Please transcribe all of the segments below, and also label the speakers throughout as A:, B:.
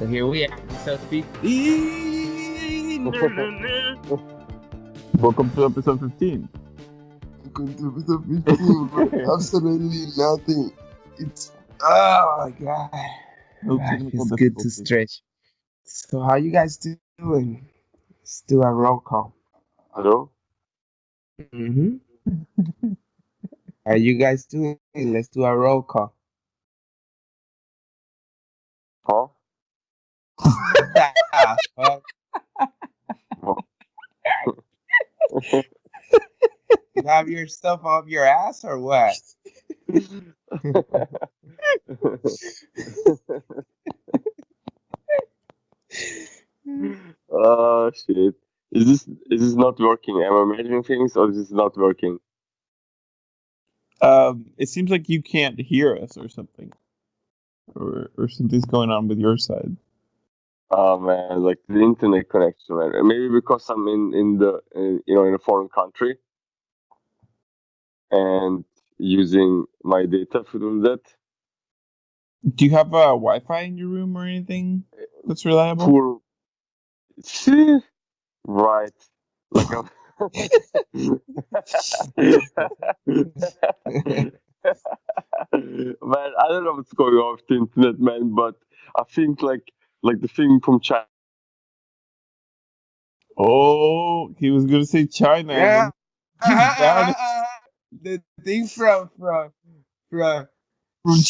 A: So here we are, episode 15.
B: Welcome to episode 15.
C: Welcome to episode 15, bro. Absolutely nothing. It's, oh my god.
B: No
C: Ah,
B: technical
C: it's good to
B: difficulties.
C: stretch. So how you guys doing? Let's do a roll call.
D: Hello?
C: Mm-hmm. How you guys doing? Let's do a roll call.
D: Huh?
C: Ah, fuck. You have your stuff up your ass or what?
D: Oh shit. Is this not working? Am I imagining things or is this not working?
B: It seems like you can't hear us or something. Or something's going on with your side.
D: Oh man, like the internet connection, man. Maybe because I'm in a foreign country and using my data for doing that.
B: Do you have Wi-Fi in your room or anything that's reliable?
D: Poor. Right. Like I'm. Man, I don't know what's going on with the internet, man, but I think like the thing from China.
B: Oh, he was gonna say China.
C: Yeah.
B: Down it.
C: The thing from
B: From
C: China. From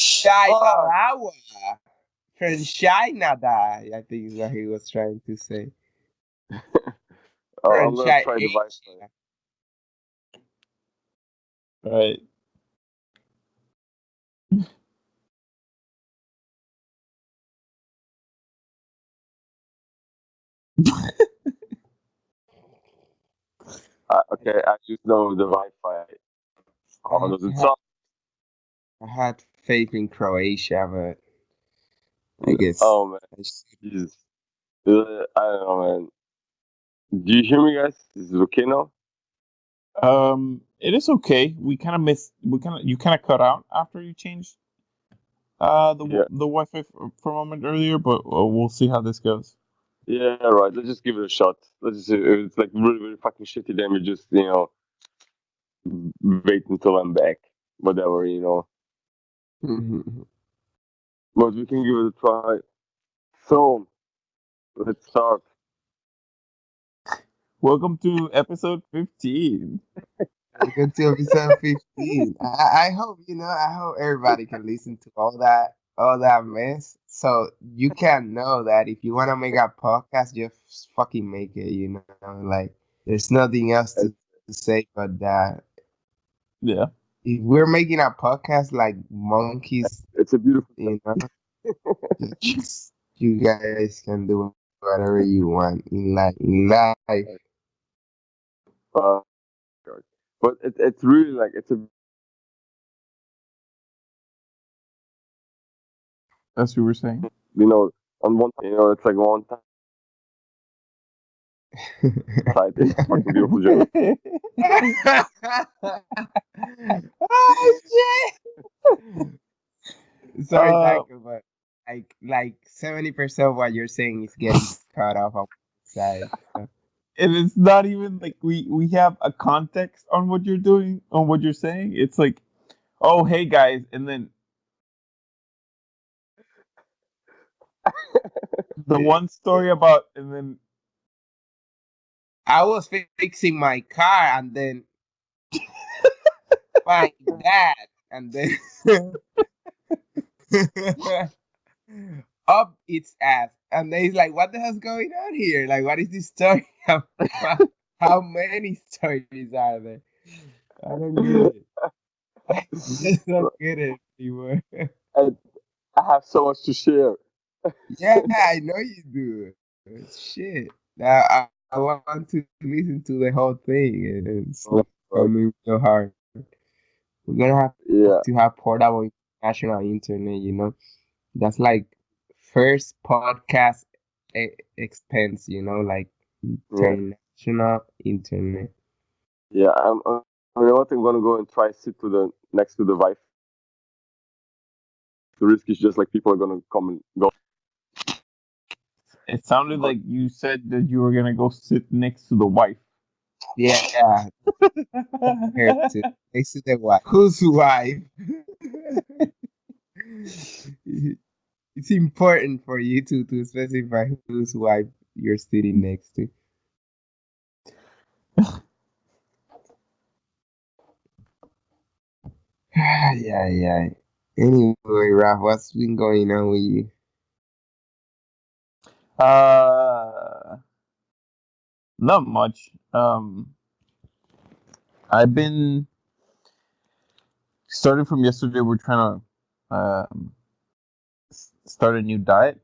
C: China, I think is what he was trying to say.
D: I'm gonna try the Wi-Fi.
B: Right.
D: Okay, I just know the Wi-Fi. How does it sound?
C: I had faith in Croatia, but I guess.
D: Oh man, Jesus. I don't know, man. Do you hear me, guys? Is it okay now?
B: It is okay. You kind of cut out after you changed the Wi-Fi for a moment earlier, but we'll see how this goes.
D: Yeah, right. Let's just give it a shot. Let's just. If it's like really, really fucking shitty, then we just wait until I'm back. Whatever, But we can give it a try. So, let's start.
B: Welcome to episode 15.
C: Welcome to episode 15. I hope I hope everybody can listen to all that mess. So you can know that if you wanna make a podcast, just fucking make it, Like there's nothing else to say but that.
B: Yeah.
C: If we're making a podcast like monkeys,
D: It's a beautiful.
C: you guys can do whatever you want in life.
D: But it's really like it's a.
B: That's what you were saying.
D: On one, it's like one time. It's fucking beautiful joke.
C: Oh shit! Sorry, Michael, but like 70% of what you're saying is getting cut off on the side. So.
B: And it's not even like we have a context on what you're doing, on what you're saying. It's like, oh hey guys, and then the one story about, and then
C: I was fixing my car and then my dad and then up its ass, and then he's like, "What the hell's going on here? Like, what is this story? How many stories are there? I don't get it. I just don't get it anymore."
D: And I have so much to share.
C: Yeah, I know you do. Shit. Now I want to listen to the whole thing, and it's coming so hard. We're gonna have to have portable international internet. That's like first podcast expense. Like international internet.
D: Yeah, I'm gonna go and try sit next to the Wi-Fi. The risk is just like people are gonna come and go.
B: It sounded like you said that you were gonna go sit next to the wife.
C: Yeah, compared to next to the wife. Whose wife? It's important for you to specify whose wife you're sitting next to. Yeah, yeah. Anyway, Ralph, what's been going on with you?
B: Uh, Not much. I've been starting from yesterday. We're trying to start a new diet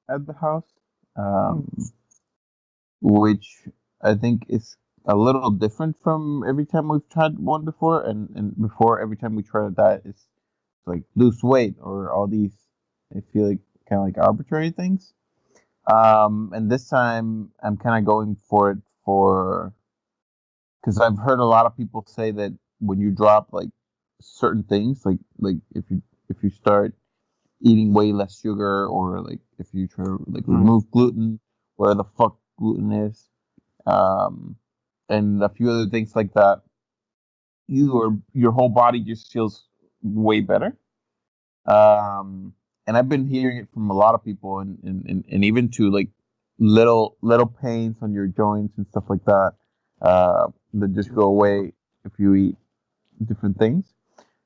B: at the house, um, which I think is a little different from every time we've tried one before. And before, every time we try a diet, it's like lose weight or all these. I feel like kind of like arbitrary things. And this time I'm kind of going for it for because I've heard a lot of people say that when you drop like certain things, like if you start eating way less sugar, or like if you try to like remove gluten, where the fuck gluten is, um, and a few other things like that, your whole body just feels way better. Um, and I've been hearing it from a lot of people, and even to like little pains on your joints and stuff like that, that just go away if you eat different things.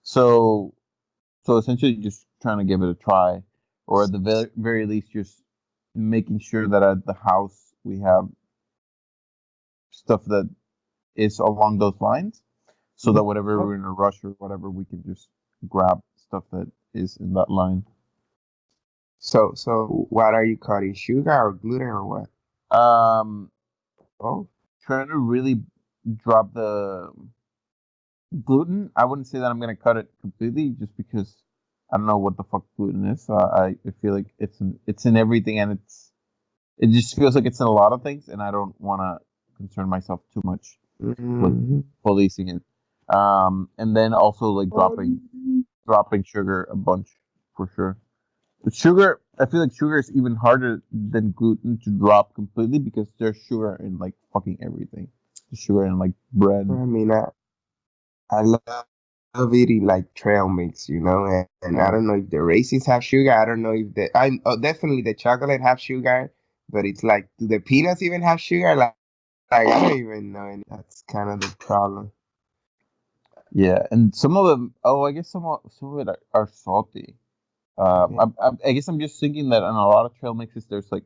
B: So so essentially, just trying to give it a try, or at the very least, just making sure that at the house we have stuff that is along those lines, so that whenever we're in a rush or whatever, we can just grab stuff that is in that line.
C: So what are you cutting? Sugar or gluten or what?
B: Um,
C: Oh,
B: Trying to really drop the gluten. I wouldn't say that I'm gonna cut it completely, just because I don't know what the fuck gluten is. So I feel like it's in everything, and it just feels like it's in a lot of things, and I don't want to concern myself too much with policing it. And then also like dropping sugar a bunch for sure. But sugar, I feel like sugar is even harder than gluten to drop completely, because there's sugar in like fucking everything. There's sugar in like bread.
C: I mean, I love eating like trail mix, and I don't know if the raisins have sugar. I don't know if definitely the chocolate have sugar, but it's like, do the peanuts even have sugar? Like I don't even know. And that's kind of the problem.
B: Yeah, and some of them. Oh, I guess some of it are salty. I guess I'm just thinking that on a lot of trail mixes, there's like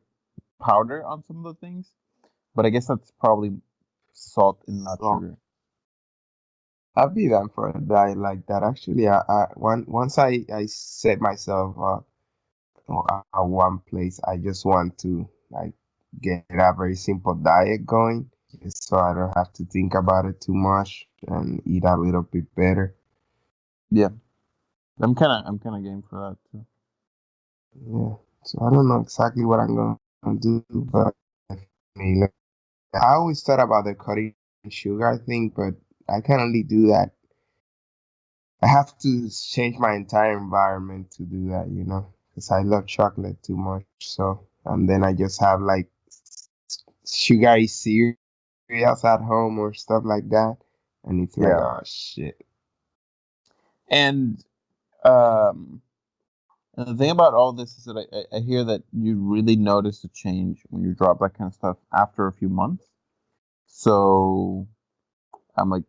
B: powder on some of the things, but I guess that's probably salt and not
C: So
B: sugar.
C: I'll be down for a diet like that. Actually, once I set myself at one place, I just want to like get a very simple diet going, just so I don't have to think about it too much and eat a little bit better.
B: Yeah, I'm kind of game for that too.
C: Yeah. So I don't know exactly what I'm gonna do, but I mean, like, I always thought about the cutting sugar thing, but I can only do that. I have to change my entire environment to do that, because I love chocolate too much. So, and then I just have like sugary cereals at home or stuff like that, and it's like,
B: Yeah,
C: oh shit.
B: and um, and the thing about all this is that I hear that you really notice a change when you drop that kind of stuff after a few months. So I'm like,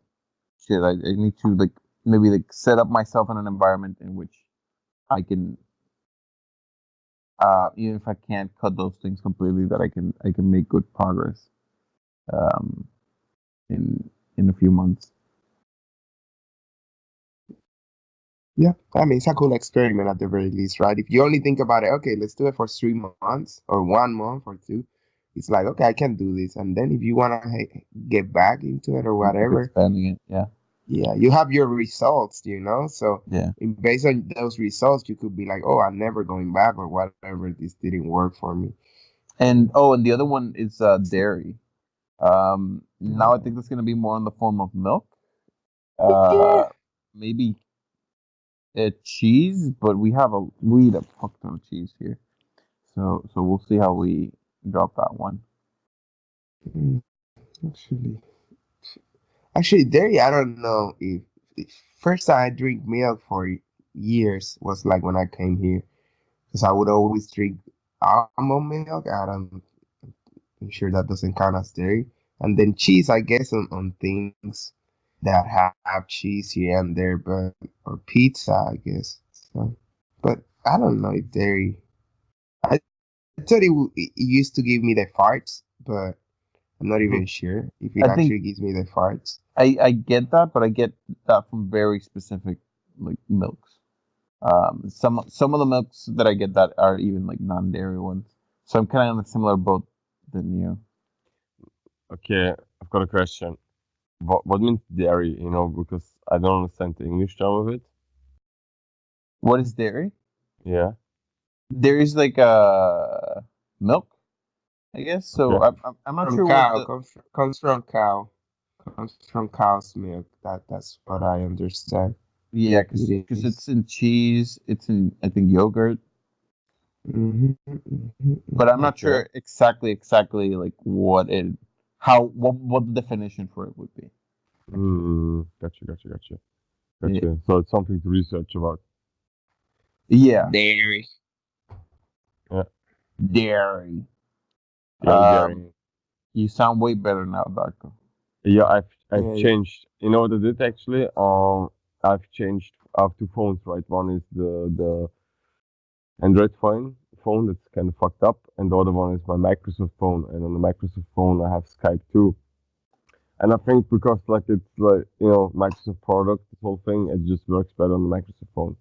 B: shit, I need to like maybe like set up myself in an environment in which I can, even if I can't cut those things completely, that I can make good progress, um, in a few months.
C: Yeah, I mean, it's a cool experiment at the very least, right? If you only think about it, okay, let's do it for 3 months or 1 month or two. It's like, okay, I can do this. And then if you want to get back into it or
B: You keep
C: whatever,
B: expanding it, yeah,
C: yeah, you have your results, So
B: yeah.
C: based on those results, you could be like, oh, I'm never going back or whatever. This didn't work for me.
B: And the other one is dairy. Now I think that's gonna be more in the form of milk.
C: Yeah.
B: Maybe cheese, but we eat a fuck ton of cheese here, so we'll see how we drop that one.
C: Mm, Actually, actually, dairy. I don't know if first time I drink milk for years was like when I came here, because I would always drink almond milk. I'm sure that doesn't count as dairy. And then cheese, I guess, on things that have cheese here and there, but or pizza, I guess. So, but I don't know if dairy. I thought it used to give me the farts, but I'm not even sure if it
B: I think
C: actually gives me the farts.
B: I get that, but I get that from very specific like milks. Some of the milks that I get that are even like non-dairy ones. So I'm kind of in a similar boat than you.
D: Okay, I've got a question. What means dairy? Because I don't understand the English term of it.
B: What is dairy?
D: Yeah.
B: There is like milk, I guess. So
D: Okay.
B: I'm not
C: From
B: sure what
C: cow
B: the
C: comes from cow comes from cow's milk. That's what I understand.
B: yeah,
C: It
B: because
C: is.
B: it's in cheese, it's in I think yogurt, but I'm not
D: Okay.
B: sure exactly like what the definition for it would be.
D: Gotcha.
B: Yeah,
D: Gotcha. So it's something to research about.
B: yeah,
C: Dairy.
D: Yeah.
B: dairy.
D: Dairy,
B: Um,
D: dairy.
B: you sound way better now, Darko.
D: Yeah, I've
C: Yeah.
D: changed. You know what I did actually? I've changed. I have two phones, right? One is the Android phone that's kind of fucked up, and the other one is my Microsoft phone. And on the Microsoft phone, I have Skype too. And I think because like it's like Microsoft product, this whole thing, it just works better on the Microsoft phone.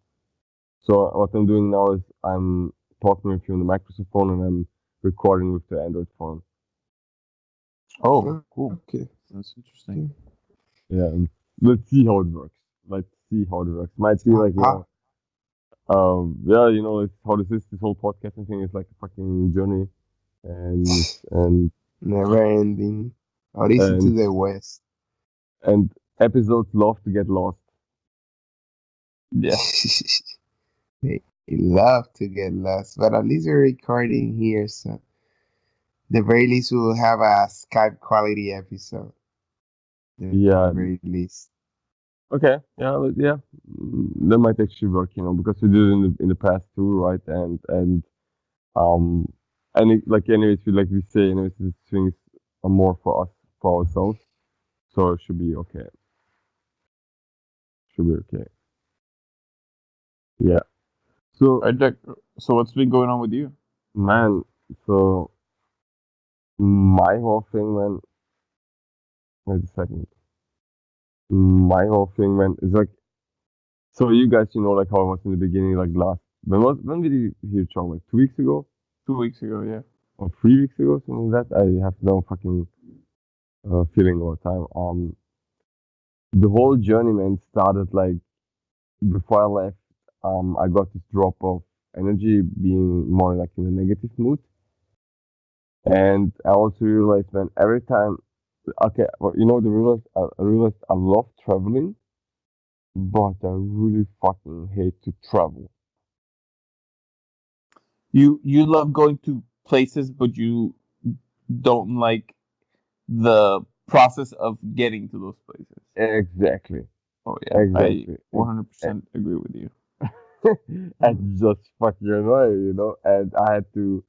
D: So what I'm doing now is I'm talking with you on the Microsoft phone and I'm recording with the Android phone.
B: Oh, cool.
C: Okay.
B: That's interesting.
C: Okay.
D: Yeah, and let's see how it works. Let's see how it works. Might be
C: So
D: like yeah, it's how this whole podcasting thing is like a fucking journey, and
C: never ending. Odyssey to
D: and
C: the West.
D: and episodes love to get lost.
B: Yeah.
C: They love to get lost, but at least we're recording here, so the very least we'll have a Skype quality episode. The
D: Yeah.
C: very least.
D: Okay. Yeah. Yeah. That might actually work, because we did it in the past too, right? Um, like anyways, we say, these things are more for us, for ourselves, so it should be okay. Should be okay. Yeah. So,
B: All right, Darko. So what's been going on with you?
D: man, so my whole thing, man. Wait a second. My whole thing, man, is like, so you guys, like how I was in the beginning, like last. When did you hear Charles? Like 2 weeks ago
B: 2 weeks ago, yeah.
D: or 3 weeks ago, something like that. I have no fucking feeling all the time. The whole journey, man, started like before I left. I got this drop of energy, being more like in a negative mood, and I also realized, man, every time. Okay, well, I realized I love traveling, but I really fucking hate to travel.
B: You love going to places, but you don't like the process of getting to those places.
D: Exactly,
B: Oh yeah, I
D: exactly.
B: 100% agree with you.
D: And just fucking annoying, and I had to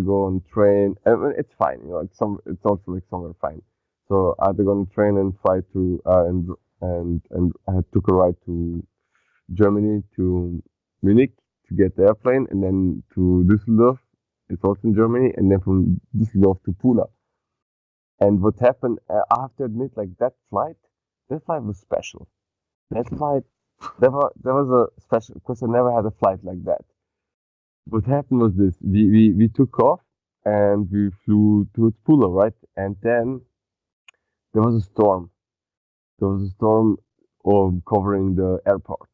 D: go on train, and it's fine, like it's also like somewhere fine. So I had to go on train and fly to, and I took a ride to Germany, to Munich, to get the airplane, and then to Düsseldorf, it's also in Germany, and then from Düsseldorf to Pula. And what happened, I have to admit, like that flight was special. That flight, there was a special, because I never had a flight like that. What happened was this: we took off and we flew towards Pula, right? And then there was a storm. There was a storm covering the airport,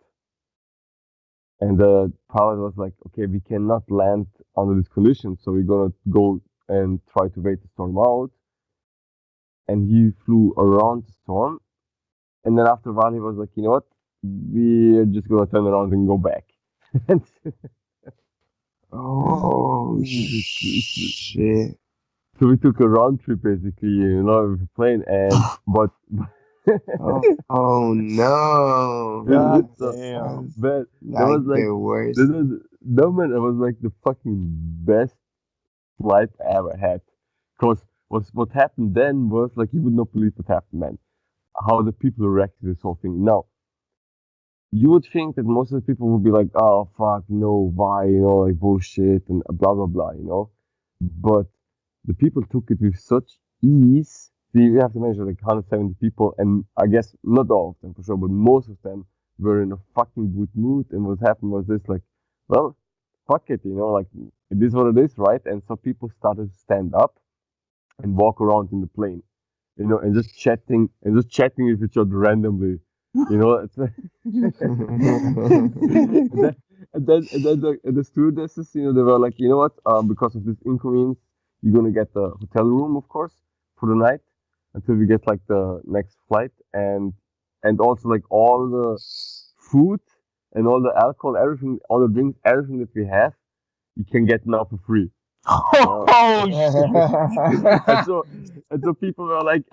D: and the pilot was like, "Okay, we cannot land under this condition, so we're gonna go and try to wait the storm out." And he flew around the storm, and then after a while, he was like, "You know what? We're just gonna turn around and go back." And
C: Oh shit.
D: So we took a round trip basically, with a plane, and but
C: Oh no.
B: God
D: so
B: damn.
C: That's
D: but that
C: like
D: was like
C: the
D: that
C: worst.
D: was no man, it was like the fucking best flight I ever had. Cause what happened then was like you would not believe what happened, man. How the people reacted to this whole thing. Now you would think that most of the people would be like, "Oh fuck, no, why?" Like bullshit and blah blah blah. But the people took it with such ease. See, you have to measure like 170 people, and I guess not all of them for sure, but most of them were in a fucking good mood. And what happened was this, like, well, fuck it, like it is what it is, right? And so people started to stand up and walk around in the plane, and just chatting with each other randomly. It's and then the stewardesses, they were like, you know what? Because of this inconvenience, you're gonna get the hotel room, of course, for the night until we get like the next flight, and also like all the food and all the alcohol, everything, all the drinks, everything that we have, you can get now for free. Uh,
B: Oh shit.
D: and so people were like,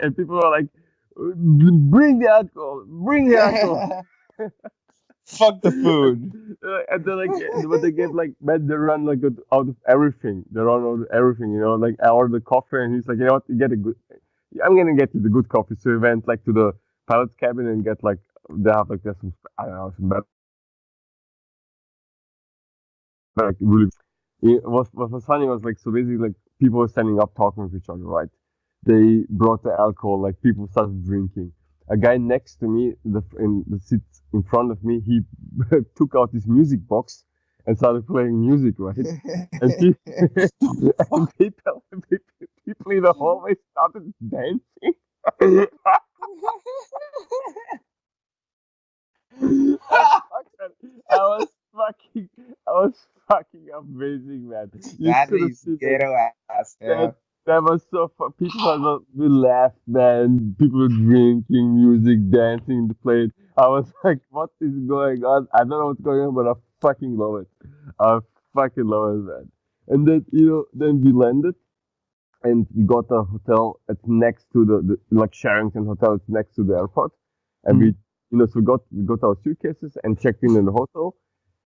D: bring the alcohol, bring the alcohol.
B: Fuck the food.
D: And then like, but they gave like, man, they run like out of everything. They run out of everything, Like I ordered the coffee, and he's like, you know what, you get a good. I'm gonna get you the good coffee. So we went like to the pilot's cabin and get like they have like there's some, I don't know, some better, like really. What was funny was like, so basically like people were standing up talking with each other, right? They brought the alcohol, like people started drinking. A guy next to me, in the seat in front of me, he took out his music box and started playing music, right? And, and people in the hallway started dancing. I was fucking, I was fucking amazing, man. You
C: That
D: should have
C: is
D: seen it.
C: ghetto ass
D: That
C: hell.
D: that was so fun. People we laughed, man. People were drinking, music, dancing in the plane. I was like, what is going on? I don't know what's going on, but I fucking love it. I fucking love it, man. And then, then we landed and we got a hotel. It's next to the like Sherrington Hotel. It's next to the airport. And
B: Mm.
D: so we got our suitcases and checked in the hotel.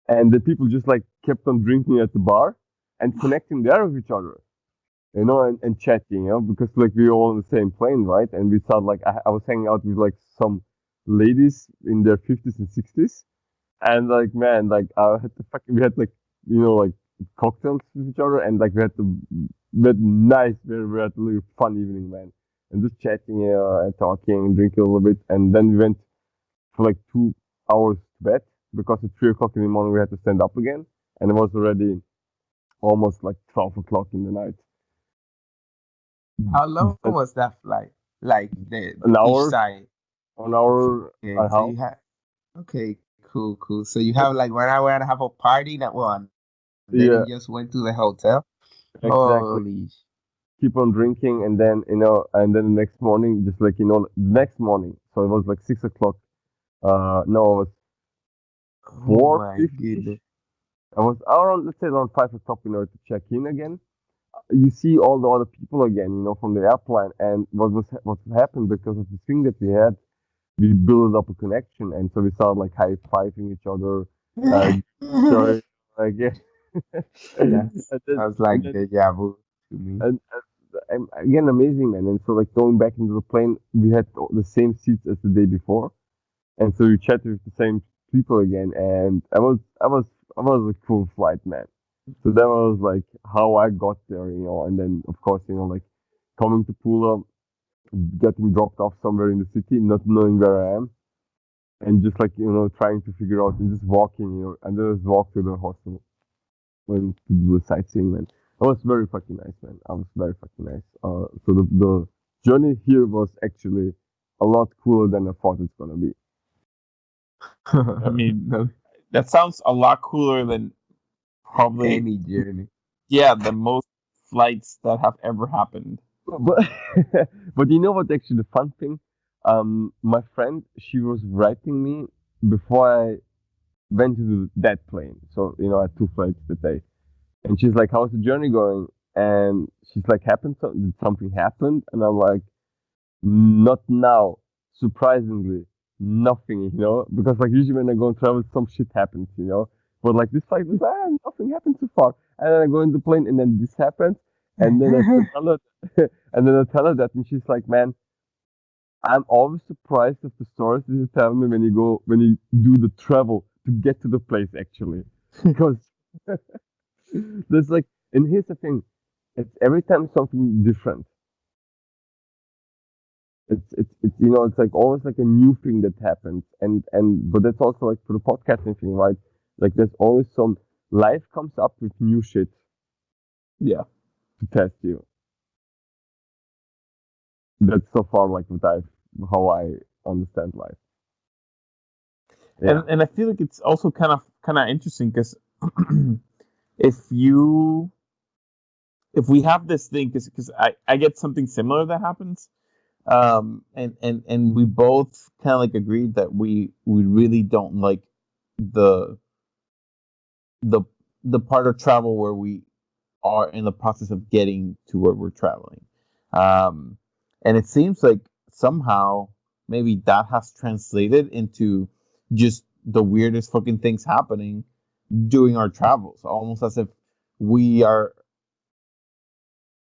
D: And the people just like kept on drinking at the bar and connecting there with each other, and chatting, because like we were all on the same plane, right? And we thought like I was hanging out with like some ladies in their 50s and 60s, and like man, like I had to fucking we had like like cocktails with each other, and like we had nice, we had a really fun evening, man, and just chatting, and talking and drinking a little bit, and then we went for like 2 hours to bed because at 3 o'clock in the morning we had to stand up again, and it was already almost like 12 o'clock in the night.
C: How long
D: But
C: was that flight? Like the
D: an
C: each
D: hour
C: side.
D: an hour
C: Okay,
D: and a
C: so
D: half.
C: you have okay, cool. So you have like 1 hour and a half of party that one. Then
D: Yeah,
C: you just went to the hotel.
D: exactly.
C: Holy
D: Keep on drinking, and then and then the next morning, just like next morning. So it was like 6 o'clock. No, it was
C: oh
D: four
C: my
D: fifty.
C: goodness.
D: I was around, let's say around 5 o'clock, to check in again. You see all the other people again, from the airplane, and what happened because of the thing that we had, we built up a connection, and so we started like high fiving each other, sorry, like yeah, and
C: That
D: then
C: sounds
D: and
C: like
D: then
C: deja vu to me.
D: and again, amazing, man. And so like going back into the plane, we had the same seats as the day before, and so you chatted with the same people again, and I was a cool flight, man. So that was like how I got there, and then of course, like coming to Pula, getting dropped off somewhere in the city, not knowing where I am, and just like trying to figure out and just walking, and then just walk to the hostel and to do the sightseeing, man. That was very fucking nice, man. I was very fucking nice. So the journey here was actually a lot cooler than I thought it's gonna be.
B: I mean, that sounds a lot cooler than probably,
C: Any journey.
B: yeah, the most flights that have ever happened.
D: But but you know what? Actually, the fun thing, my friend, she was writing me before I went to that plane. So I had two flights that day, And she's like, "How's the journey going?" And she's like, Did something happen?" And I'm like, "Not now. Surprisingly, nothing. Because like usually when I go on travel, some shit happens. But like this flight was, nothing happened so far. And then I go in the plane, and then this happens, and then I tell her, and then I tell her that, and she's like, "Man, I'm always surprised of the stories that you tell me when you do the travel to get to the place actually, because there's like, and here's the thing, it's every time something different. It's like always like a new thing that happens, and but that's also like for the podcasting thing, right? Like there's always some life comes up with new shit
B: Yeah.
D: to test you. That's so far like how I understand life. Yeah.
B: And I feel like it's also kind of interesting because if you if we have this thing, because I get something similar that happens, and we both kind of like agreed that we really don't like the the the part of travel where we are in the process of getting to where we're traveling. Um, and it seems like somehow maybe that has translated into just the weirdest fucking things happening during our travels, almost as if we are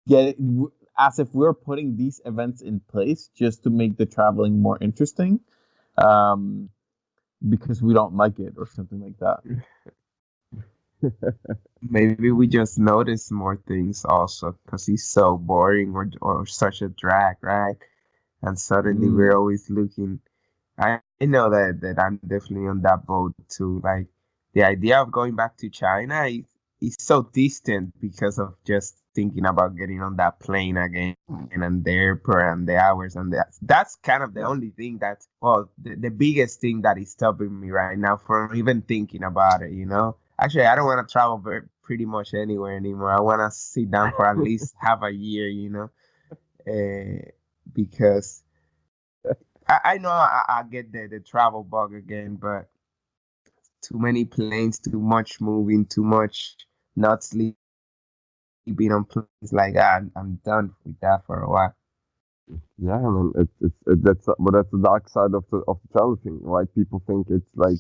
B: getting, as if we're putting these events in place just to make the traveling more interesting, um, because we don't like it or something like that.
C: Maybe we just notice more things also because he's so boring or such a drag, right? And suddenly
B: Mm.
C: we're always looking. I know that I'm definitely on that boat too. Like the idea of going back to China is so distant because of just thinking about getting on that plane again and the airport and the hours and that's kind of the only thing that's well the biggest thing that is stopping me right now from even thinking about it. Actually, I don't want to travel pretty much anywhere anymore. I want to sit down for at least half a year. Because I know I get the travel bug again, but too many planes, too much moving, too much not sleeping on planes. Like I'm done with that for a while.
D: Yeah, man, that's the dark side of the travel thing, right? People think it's like,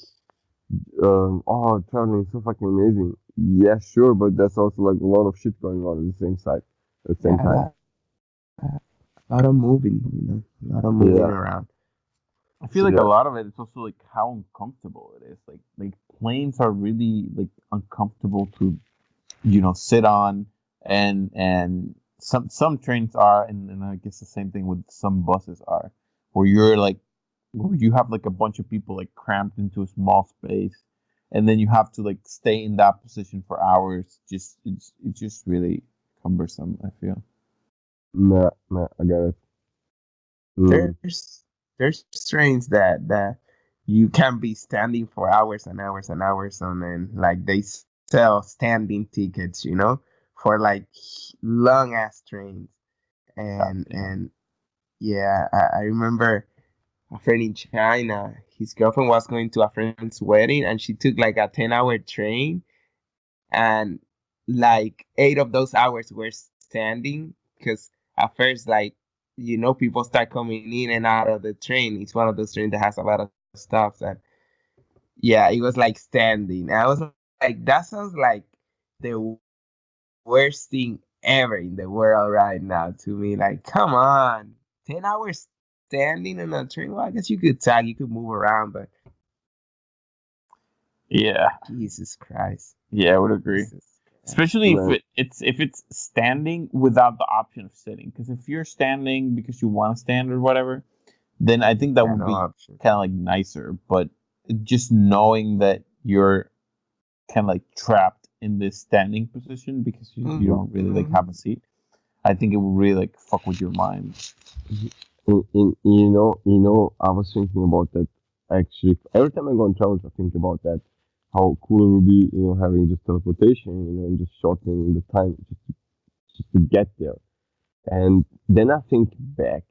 D: oh, traveling is so fucking amazing. Yeah, sure, but there's also like a lot of shit going on at the same side, at the same
C: Yeah,
D: time.
C: a lot of moving, a lot of moving
D: Yeah,
C: around.
B: I feel like a
D: yeah,
B: lot of it is also like how uncomfortable it is. Like planes are really like uncomfortable to sit on, and some trains are, and I guess the same thing with some buses are, where you're like where you have like a bunch of people like cramped into a small space, and then you have to like stay in that position for hours. It's just really cumbersome, I feel.
D: nah, nah, I get it. Mm.
C: There's trains that you can be standing for hours and hours and hours on, and like they sell standing tickets, for like long ass trains.
B: Yeah,
C: And
B: yeah.
C: and yeah, I remember a friend in China. His girlfriend was going to a friend's wedding, and she took like a 10-hour train, and like 8 of those hours were standing because at first, like, people start coming in and out of the train. It's one of those trains that has a lot of stops, and yeah, it was like standing. And I was like, that sounds like the worst thing ever in the world right now to me. Like, come on, 10 hours standing on a train. Well, I guess you could move around, but
B: Yeah,
C: Jesus Christ,
B: yeah, I would agree.
C: Jesus Christ.
B: Especially
D: Man,
B: if it's standing without the option of sitting. Because if you're standing because you want to stand or whatever, then I think that
C: Yeah,
B: would
C: no
B: be
C: option.
B: kind of like nicer. But just knowing that you're kind of like trapped in this standing position because you don't really like have a
C: Mhm.
B: seat, I think it would really like fuck with your mind.
D: I was thinking about that actually. Every time I go on travels, I think about that. How cool it would be, having just teleportation, and just shortening the time just to get there. And then I think back.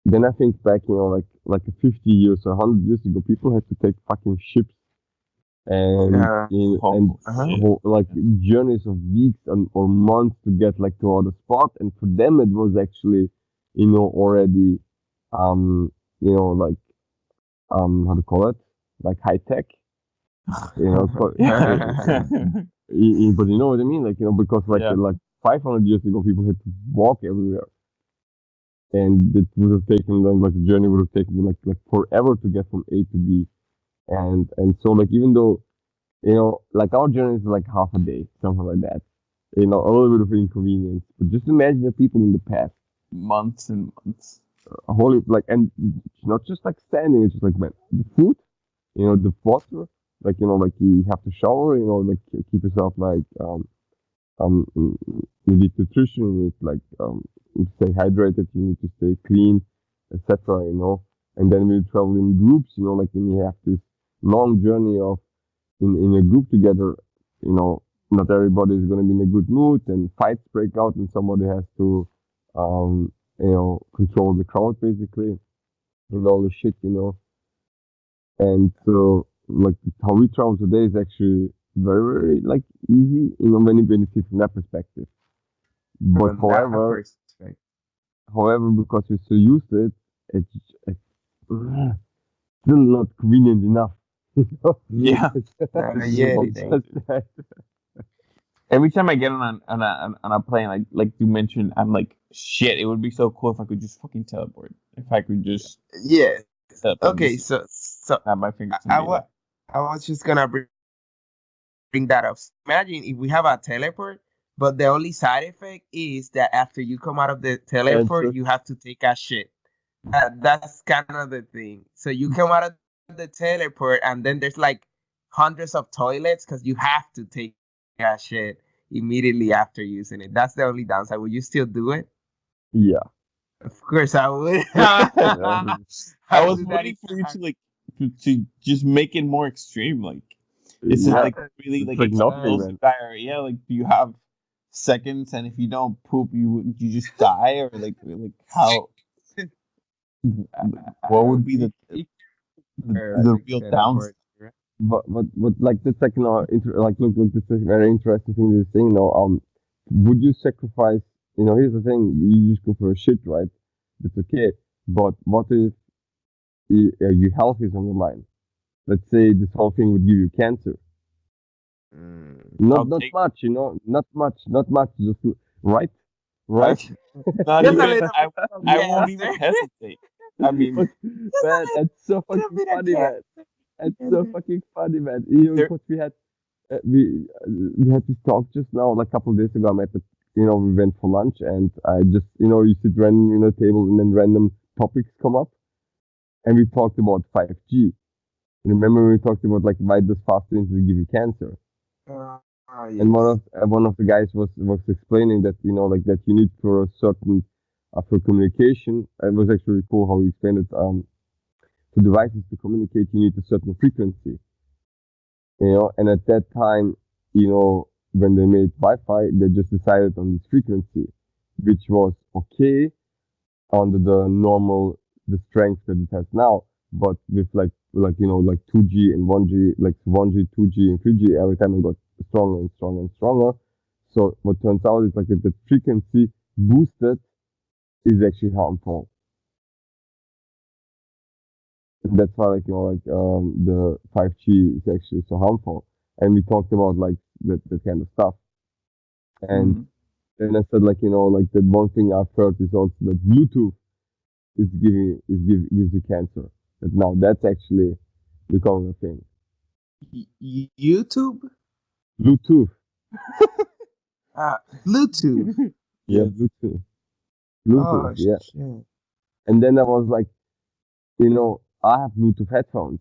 D: Then I think back, like 50 years or 100 years ago, people had to take fucking ships and and
B: Oh
C: Uh-huh.
B: shit.
D: like journeys of weeks or months to get like to other spot. And for them, it was actually, already, um, like, how to call it, like high tech,
B: Yeah.
D: but you know what I mean, like, because
B: Yeah.
D: like 500 years ago, people had to walk everywhere, and it would have taken them, like, the journey would have taken them like forever to get from A to B. And so, like, even though, like, our journey is like half a day, something like that, a little bit of inconvenience. But just imagine the people in the past,
B: Months and months.
D: holy, like, and it's not just like standing, it's just like, man, the food, the water, like, like you have to shower, like keep yourself like, you need nutrition, you need like, to stay hydrated, you need to stay clean, etc. And then we travel in groups, like when you have this long journey of in a group together, you know, not everybody is going to be in a good mood, and fights break out, and somebody has to, control the crowd basically, and all the shit, And so, like, how we travel today is actually very, very, like, easy, when you see from that perspective. But
C: From that
D: however,
C: perspective.
D: because we're so used to it, it's still not convenient enough. You know?
B: Yeah.
C: Yeah,
D: It's
C: it ain't.
D: just that.
B: Every time I get on a plane, like you mentioned, I'm like, shit. It would be so cool if I could just fucking teleport. If I could just
C: Yeah.
B: teleport,
C: Okay,
B: just
C: so
B: snap my fingers and
C: I,
B: be
C: wa-
B: there.
C: I was just gonna bring that up. Imagine if we have a teleport, but the only side effect is that after you come out of the teleport,
D: Answer.
C: you have to take a shit. That's kind of the thing. So you come out of the teleport, and then there's like hundreds of toilets because you have to take a shit immediately after using it. That's the only downside. Would you still do it?
D: Yeah.
C: Of course, I would.
D: Yeah.
B: I
C: I'll
B: was
C: do that
B: waiting
C: in
B: for you
C: a
B: to like to just make it more extreme. Like, is it
D: Yeah.
B: like really
D: It's
B: like
D: like nothing,
B: explosive
D: man.
B: diarrhea? Like, do you have seconds, and if you don't poop, you just die, or like how?
C: I
B: What would
C: don't
B: be
C: think you
B: the
C: like
B: real downside?
C: teleport. Right?
D: But like the second, like, look, this is a very interesting thing. This thing, would you sacrifice? Here's the thing: you just go for a shit, right? It's okay. But what if your health is on the line? Let's say this whole thing would give you cancer.
C: Mm.
D: Not
B: I'll
D: not
B: take.
D: much, not much. Just right,
B: I,
D: right.
B: not
C: Just a
B: even.
C: little bit of
B: I won't even
C: cancer.
B: hesitate. I mean,
D: But
C: Just
D: man, that's so
C: a little
D: fucking
C: bit of
D: funny, man. That's so
C: cancer.
D: fucking funny, man.
B: there.
D: Because we had this talk just now, like a couple of days ago. I'm at the, we went for lunch, and I just, you sit random, table, and then random topics come up, and we talked about 5G. Remember, we talked about, like, why does fast internet give you cancer? And one
C: Yes.
D: of one of the guys was explaining that, like, that you need for a certain, for communication. It was actually cool how he explained it. For devices to communicate, you need a certain frequency. And at that time, when they made Wi-Fi, they just decided on this frequency, which was okay under the normal, the strength that it has now. But with, like 2G and 1G, like 1G, 2G, and 3G, every time it got stronger and stronger and stronger. So what turns out is, like, that the frequency boosted is actually harmful. And that's why, like, the 5G is actually so harmful. And we talked about, like, that kind of stuff. And
B: Mhm.
D: then I said, like, like, the one thing I've heard is also that Bluetooth gives you cancer. But now that's actually becoming a thing.
C: YouTube?
D: Bluetooth.
C: Bluetooth.
D: Yeah,
B: Yes.
D: Bluetooth. Bluetooth,
C: Oh
D: yeah.
C: shit.
D: And then I was like, I have Bluetooth headphones.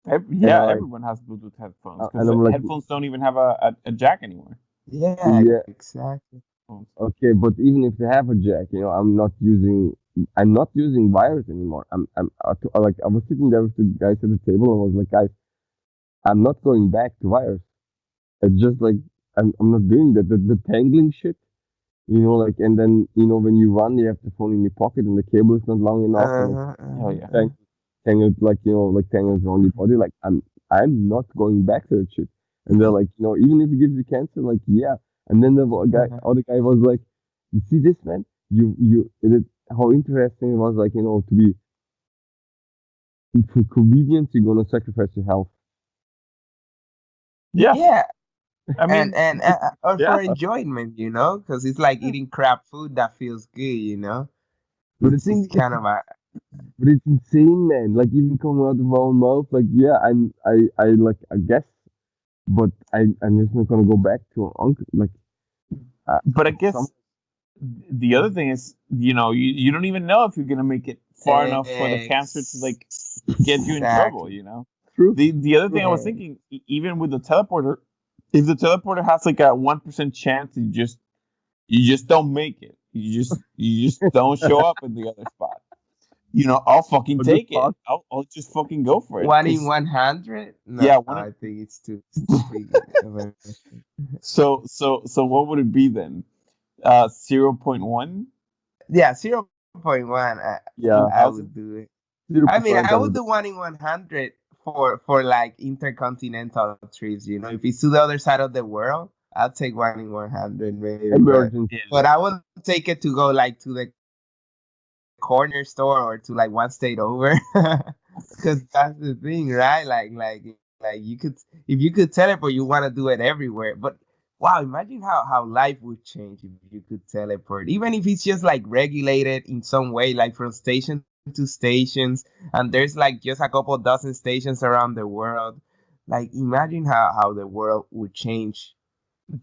D: And
B: Yeah, everyone has Bluetooth headphones
D: and
B: because
D: I'm like,
B: headphones don't even have a jack anymore.
C: Yeah,
D: yeah,
C: exactly.
B: Phones.
D: okay, but even if they have a jack, I'm not using wires anymore. Like, I was sitting there with the guys at the table, and I was like, guys, I'm not going back to wires. It's just like, I'm not doing that. The tangling shit, like, and then, when you run, you have the phone in your pocket, and the cable is not long enough, and
C: Uh-huh,
B: Hell
C: uh-huh,
B: yeah.
C: uh-huh.
D: tangled, like, like, tangled around your body. Like, I'm not going back to that shit. And they're like, even if it gives you cancer, like, yeah. And then the other guy was like, you see this, man? How interesting it was, like, to be for convenience, you're gonna sacrifice your health.
B: Yeah,
C: Yeah,
B: I mean,
C: and or
D: Yeah,
C: for enjoyment, because it's like eating crap food that feels good.
D: but the
C: It's
D: thing,
C: kind of a
D: but it's insane, man. Like even coming out of my own mouth, like yeah, I like I guess, but I'm just not gonna go back to an uncle. Like
B: but I
D: some
B: guess the other thing is, you don't even know if you're gonna make it far enough for the cancer to like get you in trouble.
C: exactly.
D: true.
B: The other thing I was
C: Yeah.
B: thinking, even with the teleporter, if the teleporter has like a 1% chance, you just don't make it. You just don't show up in the other spot. I'll fucking
D: But the
B: take it.
D: thought,
B: I'll just fucking go for it.
C: One in 100? No,
B: Yeah,
C: I think it's too big of a.
B: so what would it be then? 0.1,
C: Yeah, 0.1.
D: yeah,
C: I
B: 1,000.
C: would do it.
D: zero
C: I mean,
D: percent.
C: I would do one in 100 for like intercontinental trips. If it's to the other side of the world, I'll take one in 100 maybe.
D: Emergency.
C: But I wouldn't take it to go like to the corner store or to like one state over, because that's the thing, right? Like you could, if you could teleport, you want to do it everywhere. But wow, imagine how life would change if you could teleport, even if it's just like regulated in some way, like from station to stations, and there's like just a couple dozen stations around the world. Like imagine how the world would change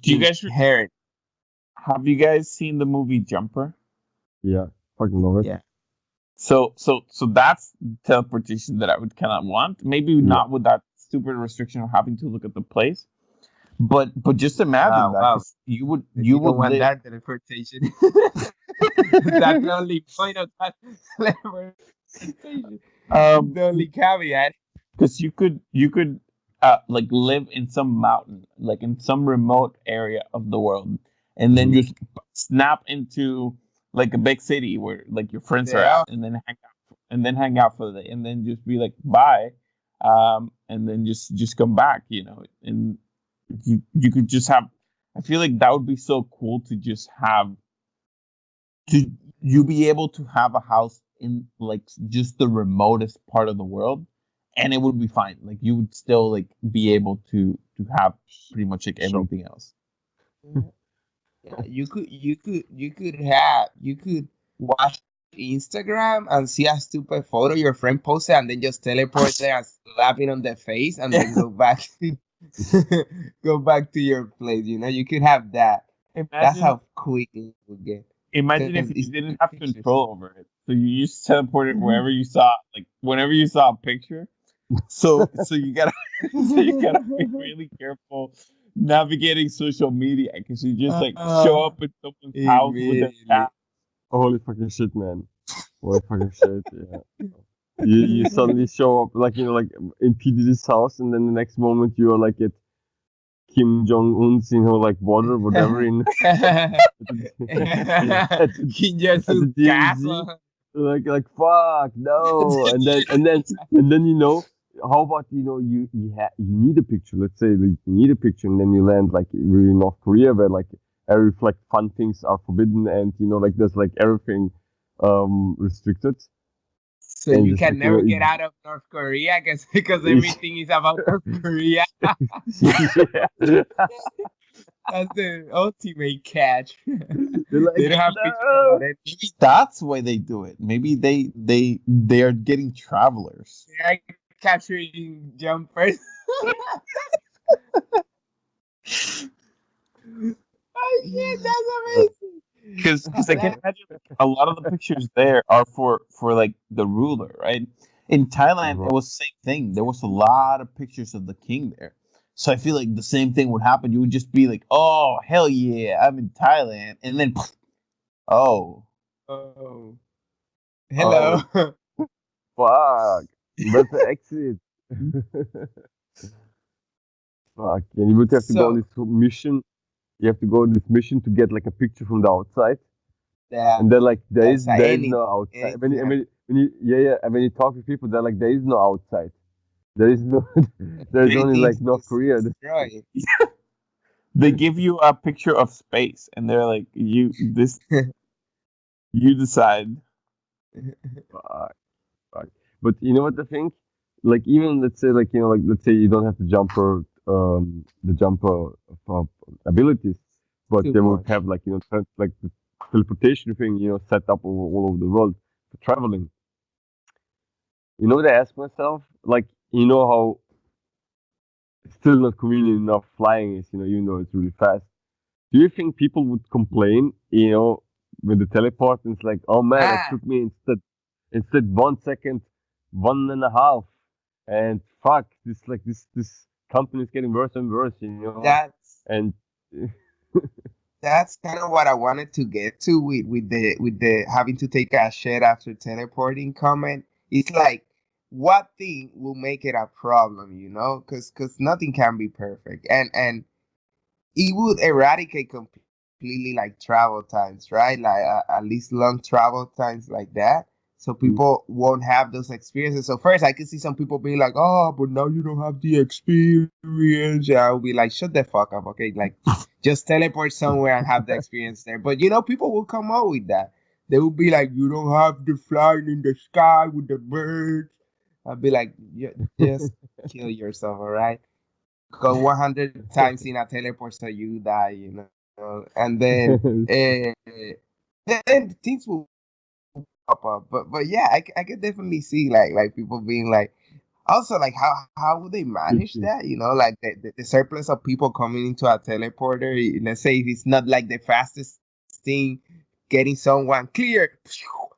B: Do you guys
C: inherent.
B: have you guys seen the movie Jumper?
D: Yeah, fucking love it.
C: Yeah.
B: So that's teleportation that I would kind of want. Maybe
D: Yeah.
B: not with that stupid restriction of having to look at the place, but just imagine that,
C: Wow.
B: 'cause you
C: You
B: would
C: don't want
B: live.
C: that teleportation. That's the only point of that teleportation. The only caveat.
B: Because you could like live in some mountain, like in some remote area of the world, and then
D: Mhm.
B: just snap into like a big city where like your friends are
C: Yeah.
B: at, and then hang out for the day, and then just be like bye, and then just come back, and you could just have. I feel like that would be so cool to just have to you be able to have a house in like just the remotest part of the world, and it would be fine. Like you would still like be able to have pretty much like
D: Sure.
B: everything else.
C: Yeah, you could watch Instagram and see a stupid photo your friend posted and then just teleport there and slap it on the face and then go back to go back to your place. You could have that. That's
B: Imagine
C: how quick it would get.
B: imagine if
C: 'Cause
B: you
C: it's
B: didn't have
C: pictures.
B: control over it. So you just teleport it wherever you saw, like whenever you saw a picture. So you gotta be really careful navigating social media, because you just like show up at someone's house with their
C: Immediately.
B: cat.
D: Holy fucking shit, man. Holy fucking shit. Yeah. You suddenly show up like like in PDD's house, and then the next moment you are like at Kim Jong Un's like border, whatever in at the,
C: Kim
D: at the
C: Jong-un
D: DMZ.
C: castle.
D: Like fuck no, and then how about you need a picture. Let's say that you need a picture, and then you land like really in North Korea, where like every like fun things are forbidden, and like there's like everything restricted.
C: So
D: And
C: you
D: just
C: can
D: like,
C: never get out of North Korea because everything is about North Korea.
D: yeah.
C: That's the ultimate catch.
D: They're like,
C: They don't have pictures
D: no.
C: about it.
B: Maybe that's why they do it. Maybe they are getting travelers.
C: They are capturing jumpers. Oh shit, that's amazing.
B: Because I can imagine a lot of the pictures there are for like the ruler, right? In Thailand, it was the same thing. There was a lot of pictures of the king there. So I feel like the same thing would happen. You would just be like, "Oh hell yeah, I'm in Thailand," and then, oh,
C: Oh, hello.
D: Fuck. That's the exit. Fuck. And you would have to go on
C: So
D: this mission. You have to go on this mission to get like a picture from the outside.
C: yeah,
D: And then like there is
C: any
D: no outside.
C: anything.
D: When you and when you talk to people, they're like there is no outside. There is no, there's
C: Three
D: only
C: things
D: like
C: to
D: North Korea.
C: destroy.
B: They give you a picture of space, and they're like, you decide.
D: Fuck, fuck. But you know what the thing? Like even let's say like like let's say you don't have the jumper abilities, but
C: Too
D: they would
C: much.
D: have like like the teleportation thing set up all over the world for traveling. You know what I ask myself? Like how still not convenient enough flying is, even though it's really fast. Do you think people would complain, with the teleport and it's like, oh man, it
C: Ah,
D: took me instead 1 second, 1.5, and fuck, this company is getting worse and worse,
C: that's
D: and
C: that's kind of what I wanted to get to with the having to take a shit after teleporting comment. It's like what thing will make it a problem, Because nothing can be perfect, and it would eradicate completely like travel times, right? Like at least long travel times like that. So people won't have those experiences. So first, I could see some people being like, "Oh, but now you don't have the experience." Yeah, I'll be like, "Shut the fuck up, okay? Like, just teleport somewhere and have the experience there." But people will come out with that. They will be like, "You don't have the flying in the sky with the birds." I'll be like, Just kill yourself, all right?" Go 100 times in a teleport so you die, and then then things will pop up. But yeah, I could definitely see like people being like, also like how would they manage that? Like the surplus of people coming into a teleporter. Let's say if it's not like the fastest thing, getting someone clear,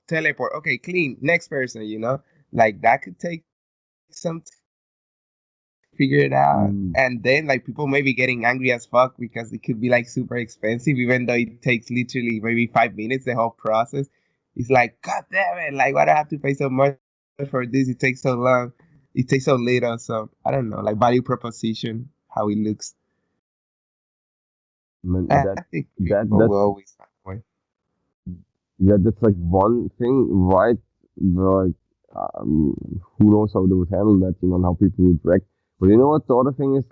C: teleport. Okay, clean. Next person. Like that could take some figure it out.
D: Mm,
C: And then like people may be getting angry as fuck because it could be like super expensive, even though it takes literally maybe 5 minutes, the whole process. It's like, God damn it, like why do I have to pay so much for this? It takes so long. It takes so little. So I don't know, like value proposition, how it looks.
D: man,
C: I
D: that
C: think
D: that
C: people will
D: that's
C: always find a way.
D: yeah, that's like one thing, right? Like, who knows how they would handle that, and how people would react. But you know what? The other thing is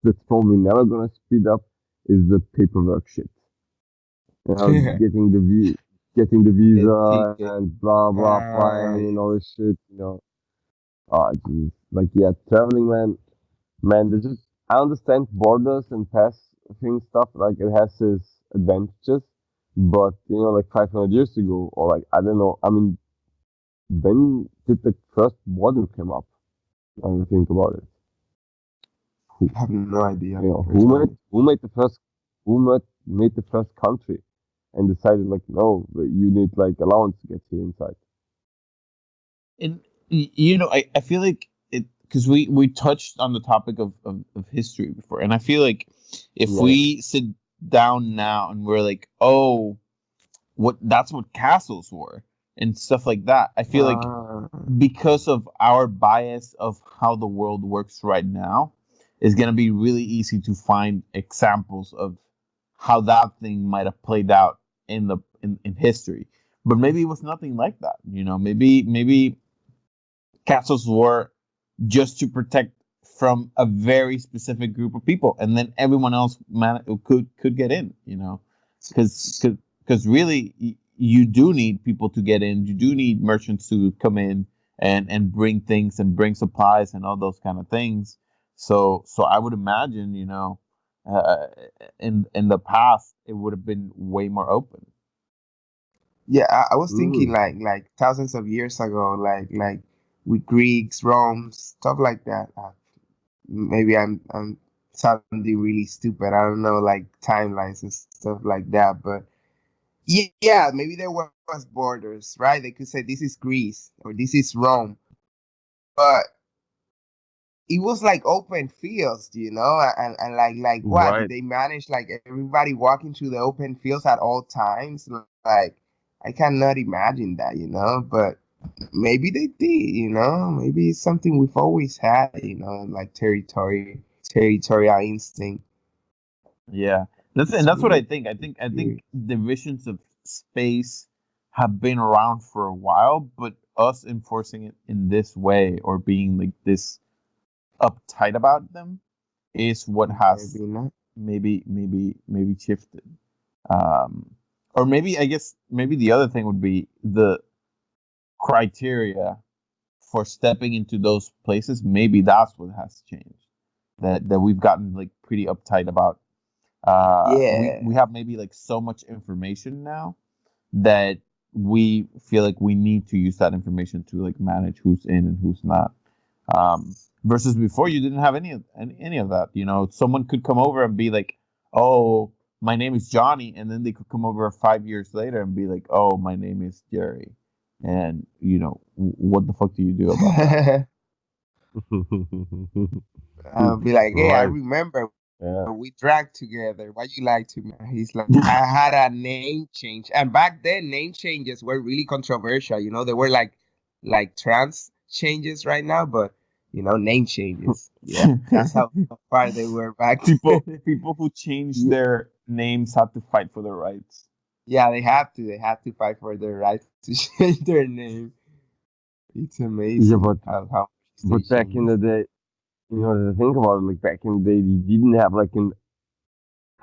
D: that's probably never gonna speed up is the paperwork shit. Getting getting the
C: The
D: visa
C: ticket.
D: and blah blah
C: Ah,
D: flying and all this shit. Ah, jeez. Like yeah, traveling, man. There's just I understand borders and pass thing stuff. Like it has its advantages, but like 500 years ago, or like I don't know. I mean, when did the first border come up? I don't think about it. Who,
C: I have no idea
D: who made
C: personally.
D: made the first country and decided like no, but you need like allowance to get here inside.
B: And I feel like it because we touched on the topic of history before, and I feel like if
D: Yeah.
B: we sit down now and we're like, oh, that's what castles were and stuff like that, I feel like
C: Ah,
B: because of our bias of how the world works right now, it's gonna be really easy to find examples of how that thing might have played out in history. But maybe it was nothing like that. Maybe castles were just to protect from a very specific group of people, and then everyone else could get in. Because really you do need people to get in. You do need merchants to come in and bring things and bring supplies and all those kind of things. So I would imagine uh, in the past it would have been way more open.
C: yeah, I was thinking
D: Mm.
C: like thousands of years ago, like with Greeks, Rome, stuff like that. Maybe I'm sounding really stupid. I don't know, like timelines and stuff like that. But yeah, maybe there was borders, right? They could say this is Greece or this is Rome, but it was like open fields, and like what did
D: Right.
C: they manage? Like everybody walking through the open fields at all times? Like I cannot imagine that, But maybe they did, Maybe it's something we've always had, like territorial instinct.
B: Yeah, that's what I
C: It's
B: think. I think
C: weird.
B: the visions of space have been around for a while, but us enforcing it in this way or being like this uptight about them is what has
C: Maybe not.
B: maybe shifted. Um, or maybe I guess maybe the other thing would be the criteria for stepping into those places. Maybe that's what has changed. That we've gotten like pretty uptight about. We
C: Yeah.
B: have maybe like so much information now that we feel like we need to use that information to like manage who's in and who's not. Versus before, you didn't have any of that. You know, someone could come over and be like, "Oh, my name is Johnny," and then they could come over 5 years later and be like, "Oh, my name is Jerry," and you know, what the fuck do you do about that?
C: I'll be like, hey, I
D: Right.
C: remember
D: Yeah.
C: we drank together. Why you like to me? He's like, I had a name change, and back then name changes were really controversial. You know, they were like trans changes right now, but name changes. Yeah, that's how far they were back
B: people
C: then.
B: people who change
C: Yeah,
B: their names have to fight for their rights.
C: yeah, they have to. They have to fight for their right to change their name. It's
D: Yeah,
C: amazing how much they
D: but back in
C: change.
D: the day, to think about it, like back in the day, you didn't have like an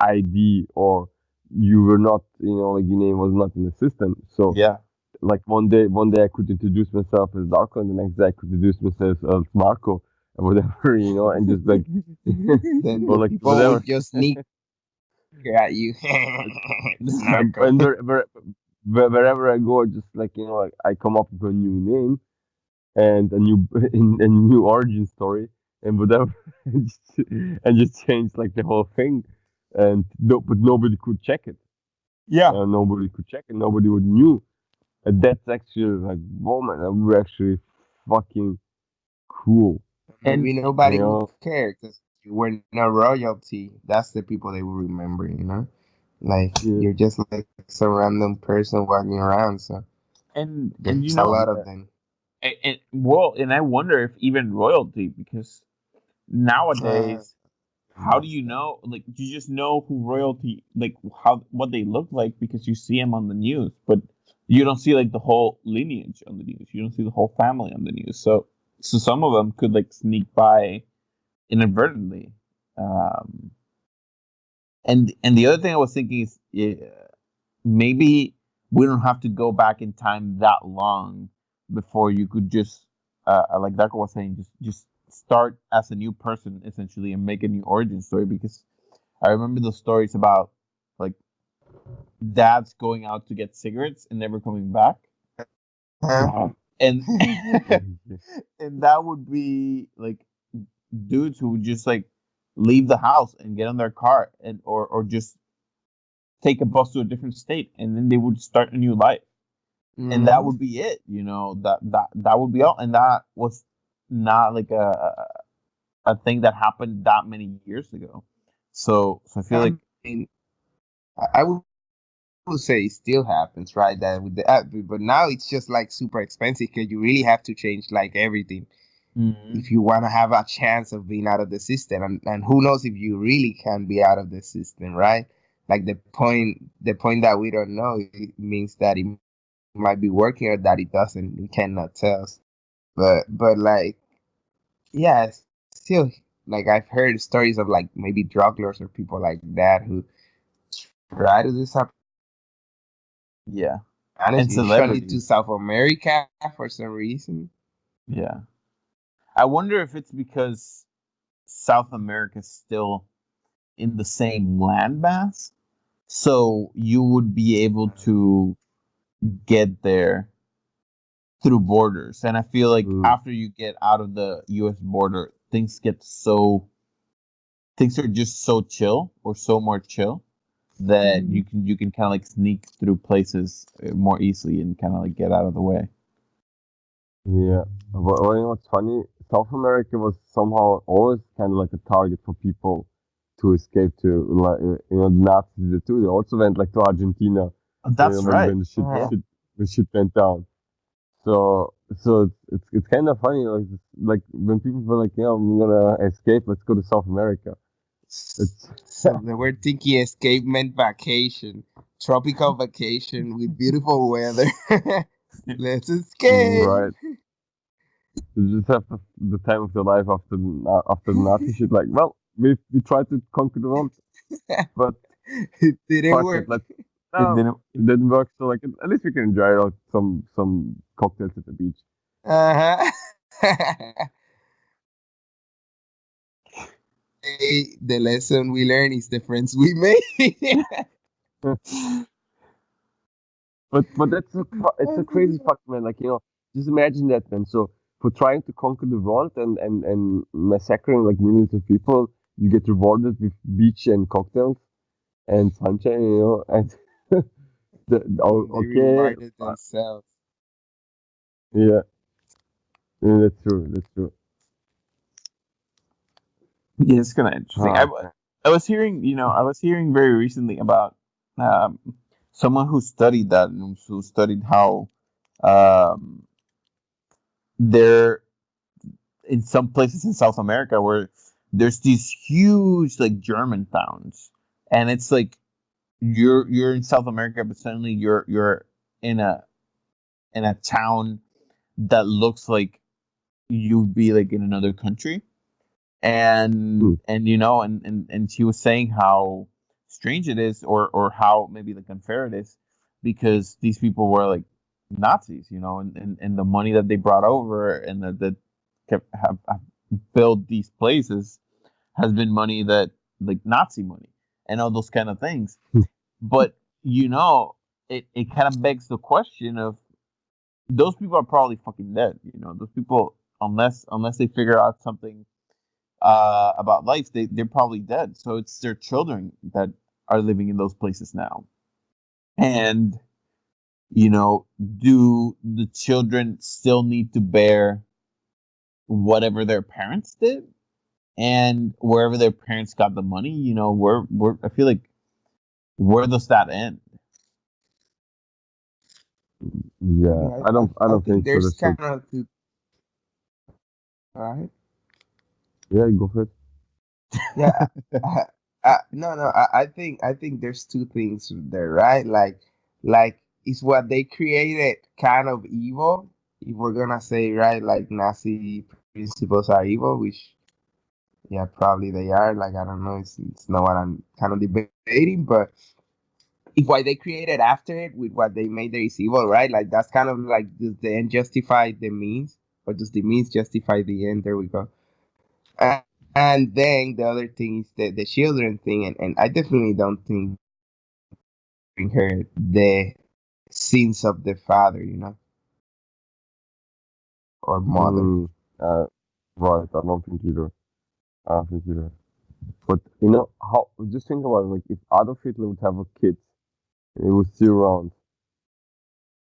D: ID, or you were not, like your name was not in the system. So
B: Yeah.
D: like one day I could introduce myself as Darko, and the next day I could introduce myself as Marco, or whatever, and just like,
C: Then
D: or
C: the
D: like
C: people
D: whatever.
C: would just sneak at you. It's narco.
D: And wherever I go, just like, like I come up with a new name and a new a new origin story and whatever, and just change like the whole thing, and no, but nobody could check it.
B: Yeah.
D: Nobody could check it. Nobody would knew. And that's actually like, whoa, man, we're actually fucking cool.
B: And
C: Maybe
D: You
C: nobody would
D: know,
C: care because you were not royalty. That's the people they will remember, Like
D: yeah,
C: you're just like some random person walking around. So
B: and you
C: there's a
B: know,
C: lot of
D: yeah,
C: them.
B: well, and I wonder if even royalty, because
C: Uh,
B: nowadays, how do
C: most
B: you
C: of them.
B: know? Like, you just know who royalty, like how what they look like because you see them on the news, but you don't see like the whole lineage on the news. You don't see the whole family on the news. So some of them could like sneak by inadvertently. Um, and the other thing I was thinking is, maybe we don't have to go back in time that long before you could just, like Darko was saying, just start as a new person essentially and make a new origin story. Because I remember those stories about like dads going out to get cigarettes and never coming back,
C: Huh?
B: and and that would be like dudes who would just like leave the house and get in their car and or just take a bus to a different state, and then they would start a new life, and that
C: Hmm.
B: would be it. You know, that would be all, and that was not like a thing that happened that many years ago. So I feel
C: I
B: like,
C: mean, I would say it still happens, right? That with the app, but now it's just like super expensive because you really have to change like everything
B: mhm,
C: if you want to have a chance of being out of the system, and who knows if you really can be out of the system, right? Like the point that we don't know, it means that it might be working or that it doesn't. We cannot tell. But like, yeah, still, like I've heard stories of like maybe drug lords or people like that who try to do something,
B: yeah, and
C: usually to
B: celebrities,
C: South America for some reason.
B: yeah. I wonder if it's because South America's still in the same landmass, so you would be able to get there through borders. And I feel like
D: mm,
B: after you get out of the US border, things are just so chill, or so more chill, that
C: Mm.
B: you can kind of like sneak through places more easily and kind of like get out of the way.
D: yeah. But what's funny? South America was somehow always kind of like a target for people to escape to. Like, the Nazis did too. They also went like to Argentina,
B: That's right.
D: when the
B: Yeah.
D: shit went down. So it's kind of funny, like when people were like, yeah, I'm gonna escape, let's go to South America. It's
C: So they were thinking escape meant vacation, tropical vacation with beautiful weather. Let's escape.
D: right. They just have the time of their life after the Nazi shit. Like, well, we tried to conquer the world, but
C: It didn't
D: fuck it,
C: work.
D: let's.
B: It
D: No,
B: didn't.
D: it didn't work. So like, at least we can enjoy out some cocktails at the beach.
C: Uh-huh. The lesson we learn is the friends we make.
D: But it's a crazy fuck, man. Like, just imagine that, man. So for trying to conquer the world and massacring like millions of people, you get rewarded with beach and cocktails and sunshine, and
C: They
D: okay,
C: rewarded themselves.
D: yeah, yeah, that's true, that's true.
B: Yeah, it's kind of interesting.
D: Ah,
B: I was hearing, I was hearing very recently about um, someone who studied that and who studied how um, there in some places in South America where there's these huge like German towns, and it's like you're in South America, but suddenly you're in a town that looks like you'd be like in another country,
D: hmm,
B: and she was saying how strange it is, or how maybe like unfair it is, because these people were like Nazis, and the money that they brought over and that kept have built these places has been money that like Nazi money and all those kind of things. But it kind of begs the question of those people are probably fucking dead. Those people, unless they figure out something about life, they're probably dead. So it's their children that are living in those places now. And, do the children still need to bear whatever their parents did? And wherever their parents got the money, where I feel like where does that end?
D: yeah.
C: Yeah,
D: I
C: I
D: don't
C: think
D: think so.
C: there's
D: That's like,
C: kind of two, right?
D: yeah, go for it.
C: Yeah. No, no. I think there's two things there, right? Like is what they created kind of evil? If we're gonna say, right, like Nazi principles are evil, which yeah, probably they are. Like I don't know, it's not what I'm kind of debating, but if what they created after it with what they made there is evil, right? Like that's kind of like does the end justify the means, or does the means justify the end? There we go. And, and then the other thing is the children thing, and I definitely don't think bring her the sins of the father, or mother.
D: Mm, uh, right. I don't think either. I don't think either. But how? Just think about it. Like if Adolf Hitler would have a kid, and he was still around,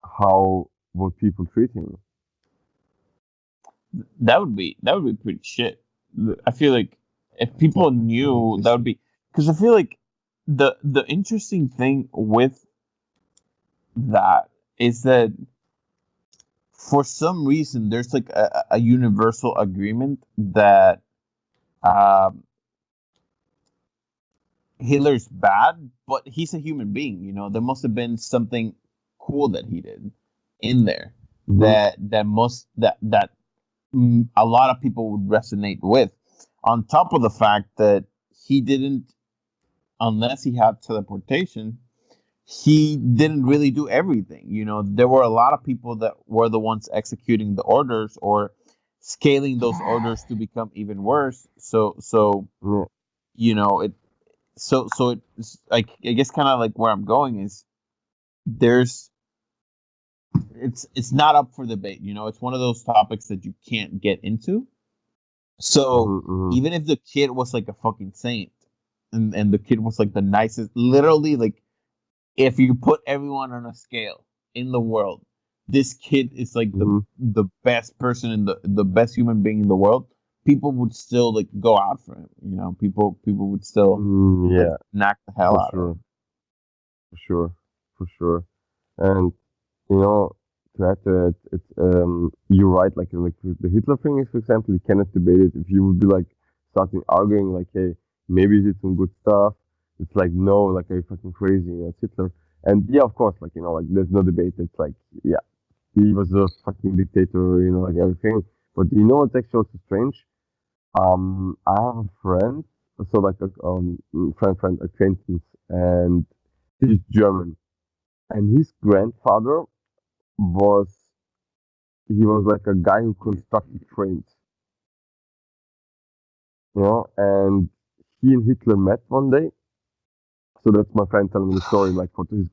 D: how would people treat him?
B: That would be pretty shit. I feel like if people
C: Very
B: knew, that would
C: interesting.
B: be, because I feel like the interesting thing with that is that for some reason there's like a universal agreement that um, Hitler's bad, but he's a human being. There must have been something cool that he did in there
D: Hmm.
B: that a lot of people would resonate with. On top of the fact that he didn't, unless he had teleportation, he didn't really do everything. There were a lot of people that were the ones executing the orders or scaling those orders to become even worse. So
D: Yeah.
B: it it's like, I guess, kind of like where I'm going is there's it's not up for debate. It's one of those topics that you can't get into. So
D: Hmm. Hmm.
B: even if the kid was like a fucking saint, and the kid was like the nicest, literally, like, if you put everyone on a scale in the world, this kid is like
D: Hmm.
B: the best person in the best human being in the world. People would still like go out for him. People would still
D: Mm,
B: like
D: yeah,
B: knock the hell
D: for
B: out of
D: sure,
B: him.
D: for sure, for sure. And you know, to add to it, you're right. Like with the Hitler thing is, for example, you cannot debate it. If you would be like starting arguing, like, hey, maybe he did some good stuff. It's like, no, like, are you fucking crazy? It's Hitler. And yeah, of course, like there's no debate. It's like, yeah, he was a fucking dictator. Like everything. But you know what's actually also strange? I have a friend, so like a friend acquaintance, and he's German, and his grandfather was he was like a guy who constructed trains, you know, and he and Hitler met one day. So that's my friend telling me the story, like what his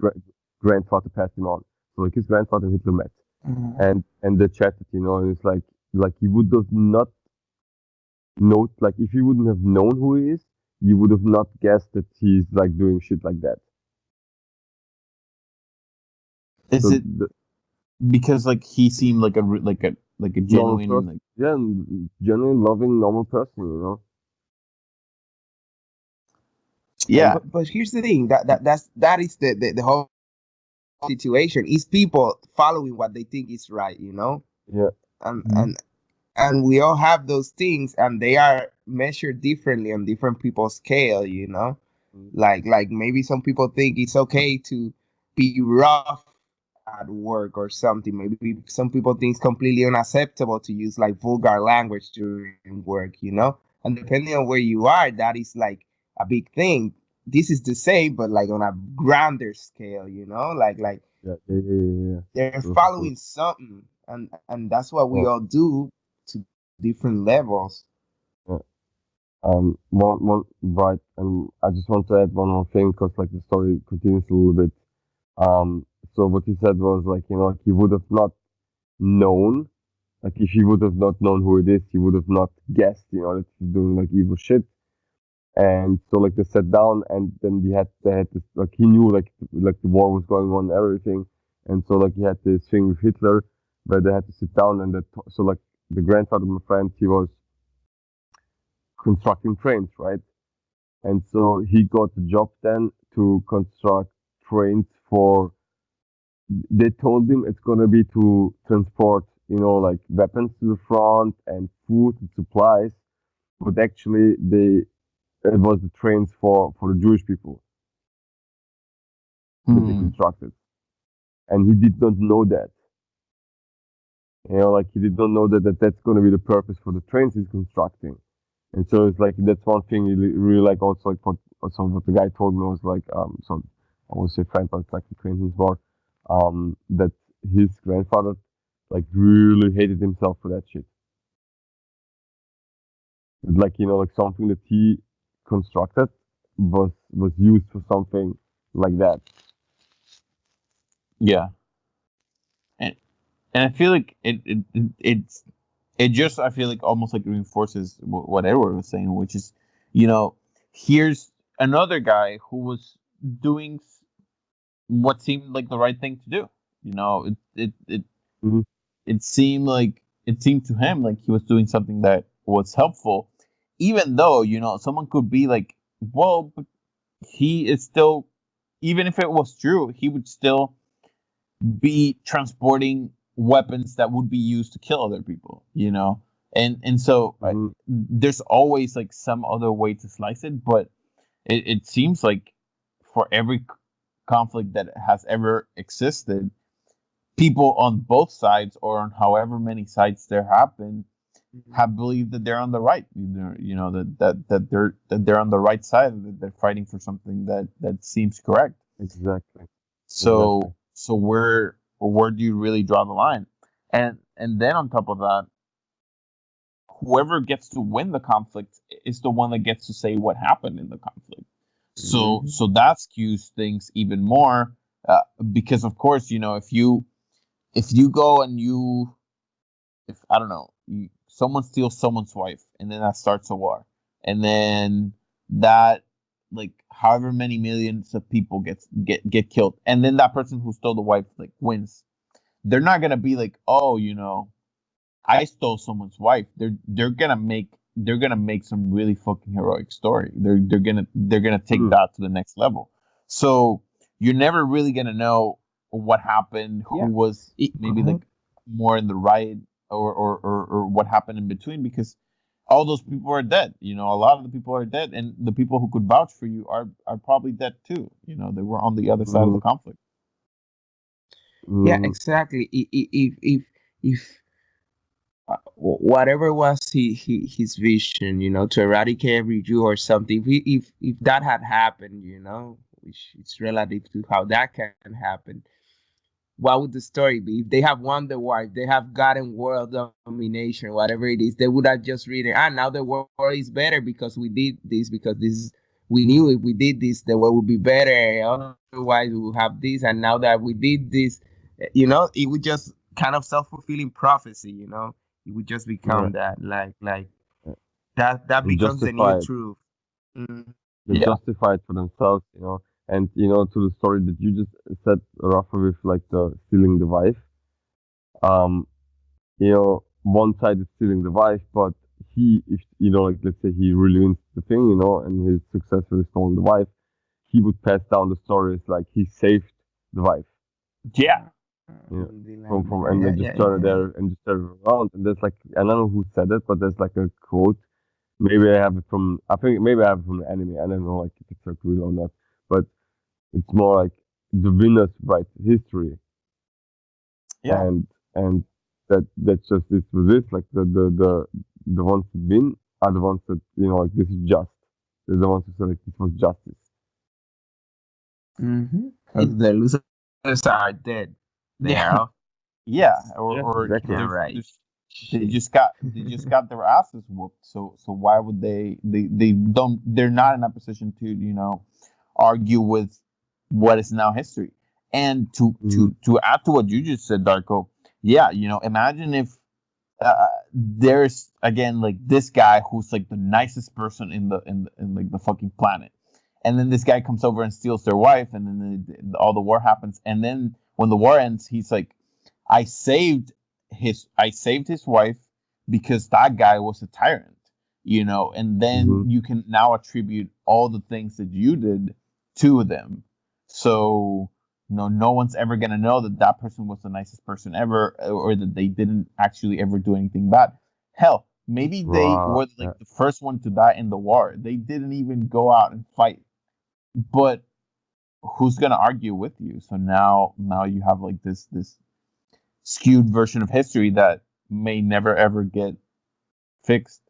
D: grandfather passed him on. So like his grandfather and Hitler met,
B: Mhm.
D: and they chatted, you know, and it's like he would have not know, like if you wouldn't have known who he is, you would have not guessed that he's like doing shit like that.
B: Is
D: So
B: it
D: the
B: because like he seemed like like a
D: normal
B: genuine
D: person,
B: like
D: yeah, genuine, loving, normal person, you know.
B: yeah.
C: But here's the thing that is the whole situation is people following what they think is right, you know,
D: Yeah.
C: and
B: Mhm.
C: and and we all have those things, and they are measured differently on different people's scale, you know. Like maybe some people think it's okay to be rough at work or something. Maybe some people think it's completely unacceptable to use like vulgar language during work, you know. And depending on where you are, that is like a big thing. This is the same, but like on a grander scale, you know. Like
D: Yeah, yeah, yeah, yeah, yeah.
C: they're
D: True, true.
C: following something, and that's what we
D: Yeah,
C: all do to different levels.
D: yeah. One, right, and I just want to add one more thing because like the story continues a little bit. Um, so what he said was like, you know, like he would have not known, like if he would have not known who it is, he would have not guessed, you know, that he's doing like evil shit. And so like they sat down, and then they had this, like he knew like the war was going on and everything, and so like he had this thing with Hitler where they had to sit down, and so like the grandfather of my friend, he was constructing trains, right? And so he got the job then to construct trains for. They told him it's gonna be to transport, you know, like weapons to the front and food and supplies, but actually they it was the trains for the Jewish people that they
B: Hmm.
D: constructed, and he did not know that. You know, like he did not know that that's going to be the purpose for the trains he's constructing. And so it's like that's one thing you really like. Also, like what the guy told me was like, so I would say friend, but it's like acquaintance more, that his grandfather like really hated himself for that shit. Like, you know, like something that he constructed was used for something like that.
B: Yeah. And and I feel like it just I feel like almost like reinforces what Edward was saying, which is, you know, here's another guy who was doing what seemed like the right thing to do. You know,
D: Hmm.
B: it seemed to him like he was doing something that was helpful, even though, you know, someone could be like, well, but he is still, even if it was true, he would still be transporting weapons that would be used to kill other people, you know. And so
D: Hmm.
B: there's always like some other way to slice it, but it seems like for every conflict that has ever existed, people on both sides or on however many sides there have been have believed that they're on the right, you know, that they're on the right side, that they're fighting for something that seems correct.
D: Exactly. Exactly.
B: So where do you really draw the line? And then on top of that, whoever gets to win the conflict is the one that gets to say what happened in the conflict. So
C: Hmm.
B: so that skews things even more, because of course, you know, if you go and you, if I don't know, someone steals someone's wife, and then that starts a war, and then that, like, however many millions of people get killed, and then that person who stole the wife like wins. They're not gonna be like, oh, you know, I stole someone's wife. They're gonna make some really fucking heroic story. They're gonna take
D: Mm.
B: that to the next level. So you're never really gonna know what happened, who
C: Yeah.
B: was maybe
C: Uh-huh.
B: like more in the right, or what happened in between, because all those people are dead. You know, a lot of the people are dead, and the people who could vouch for you are probably dead too. You know, they were on the other side of the
D: Mm.
B: conflict.
C: Yeah,
D: Mm.
C: exactly. If whatever was his vision, to eradicate every Jew or something. If that had happened, which it's relative to how that can happen, what would the story be? If they have won the war, if they have gotten world domination, whatever it is, they would have just written, now the world is better because we did this, because we knew if we did this, the world would be better. Otherwise, we would have this, and now that we did this, it would just kind of self-fulfilling prophecy. It would just become that, like that
D: And
C: becomes the new
D: justify it.
C: truth. Mm.
D: They
B: Yeah.
D: justify it for themselves, And to the story that you just said, Rafa, with like the stealing the wife. Um, one side is stealing the wife, but if like let's say he really wins the thing, and he's successfully stolen the wife, he would pass down the stories like he saved the wife.
B: Yeah.
D: From and then just turn it there and just turn it around. And there's like, I don't know who said it, but there's like a quote. Maybe I have it from the anime. I don't know like if it's like real or not, but it's more like the winners write history.
B: Yeah.
D: And that's just it with this. Like the ones that win are the ones that like this is just. They're the ones who say like this was justice.
C: The losers are dead. They are off.
B: Yeah, or
D: exactly.
C: Right.
B: they just got their asses whooped. So why would they're not in a position to argue with what is now history. And to add to what you just said, Darko, yeah, imagine if there's again like this guy who's like the nicest person in like the fucking planet, and then this guy comes over and steals their wife, and then all the war happens, and then when the war ends, he's like, I saved his wife because that guy was a tyrant, and then you can now attribute all the things that you did to them. So no one's ever gonna know that person was the nicest person ever, or that they didn't actually ever do anything bad. Hell, maybe they were like the first one to die in the war. They didn't even go out and fight, but who's gonna argue with you? So now you have like this skewed version of history that may never ever get fixed.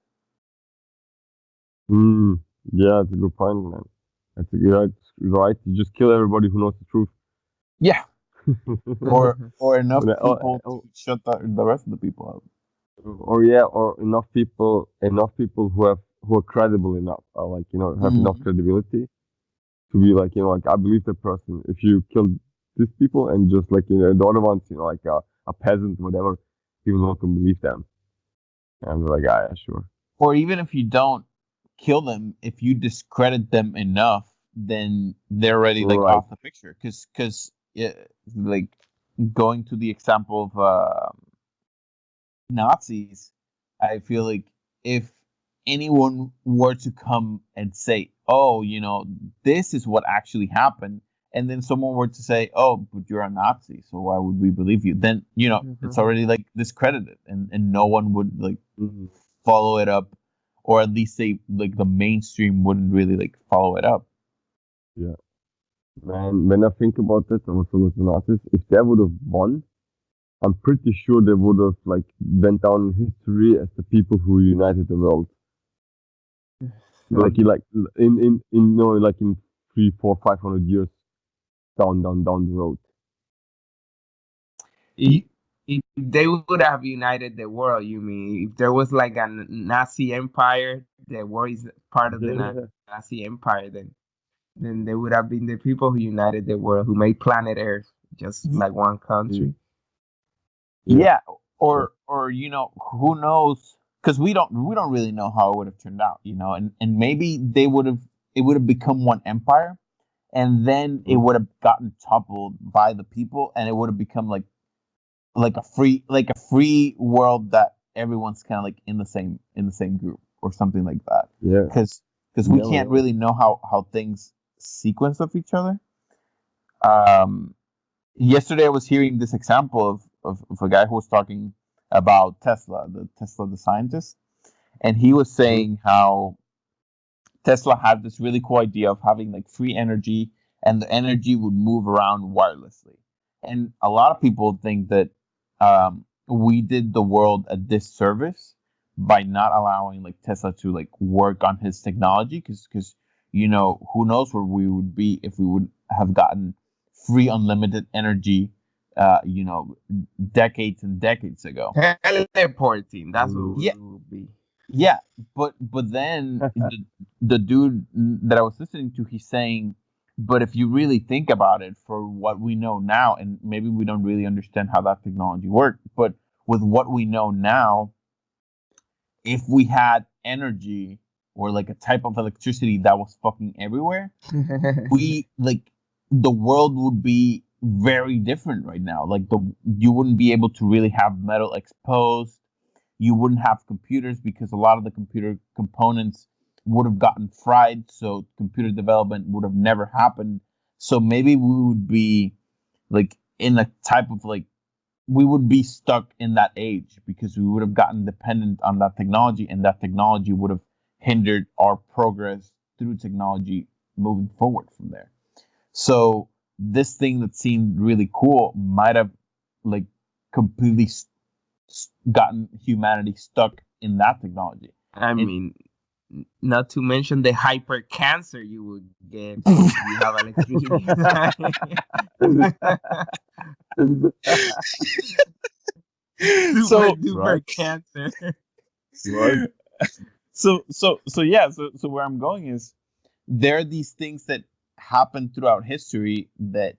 D: Yeah, it's a good point, man. That's a good right. You just kill everybody who knows the truth.
B: Yeah. or enough people to shut the rest of the people out.
D: Or enough people who are credible enough, like have enough credibility to be like like I believe the person. If you kill these people and just like the other ones, like a peasant, whatever, people not gonna believe them. And they're like, yeah, sure.
B: Or even if you don't kill them, if you discredit them enough, then they're already like off the picture. Because like going to the example of Nazis, I feel like if anyone were to come and say, oh, this is what actually happened, and then someone were to say, oh, but you're a Nazi, so why would we believe you? Then it's already like discredited, and no one would like follow it up, or at least say like the mainstream wouldn't really like follow it up.
D: Yeah, man. When I think about it, also with the Nazis, if they would have won, I'm pretty sure they would have like went down in history as the people who united the world. Like in like in 3, 4, 500 years down the road.
C: If they would have united the world, you mean? If there was like a Nazi empire, the world is part of the Nazi empire, then they would have been the people who united the world, who made planet Earth just like one country.
B: Yeah, or who knows? Because we don't really know how it would have turned out, and maybe it would have become one empire, and then it would have gotten toppled by the people, and it would have become like a free world that everyone's kind of like in the same group or something like that.
D: Yeah,
B: because we can't really know how things sequence of each other. Yesterday I was hearing this example of a guy who was talking about Tesla, the scientist, and he was saying how Tesla had this really cool idea of having like free energy, and the energy would move around wirelessly. And a lot of people think that we did the world a disservice by not allowing like Tesla to like work on his technology, because who knows where we would be if we would have gotten free unlimited energy, uh you know decades and decades ago.
C: Teleporting. That's what
B: Yeah,
C: it will be.
B: yeah, but then the dude that I was listening to, he's saying, but if you really think about it, for what we know now, and maybe we don't really understand how that technology worked, but with what we know now, if we had energy or like a type of electricity that was fucking everywhere, we like the world would be very different right now. Like you wouldn't be able to really have metal exposed. You wouldn't have computers because a lot of the computer components would have gotten fried, so computer development would have never happened. So maybe we would be like in a type of like, we would be stuck in that age because we would have gotten dependent on that technology, and that technology would have hindered our progress through technology moving forward from there. So this thing that seemed really cool might have like completely gotten humanity stuck in that technology.
C: I
B: And
C: mean, not to mention the hyper cancer you would get if you have electricity. Super
B: so
C: duper
D: Right?
C: cancer.
D: Right?
B: so where I'm going is, there are these things that happen throughout history that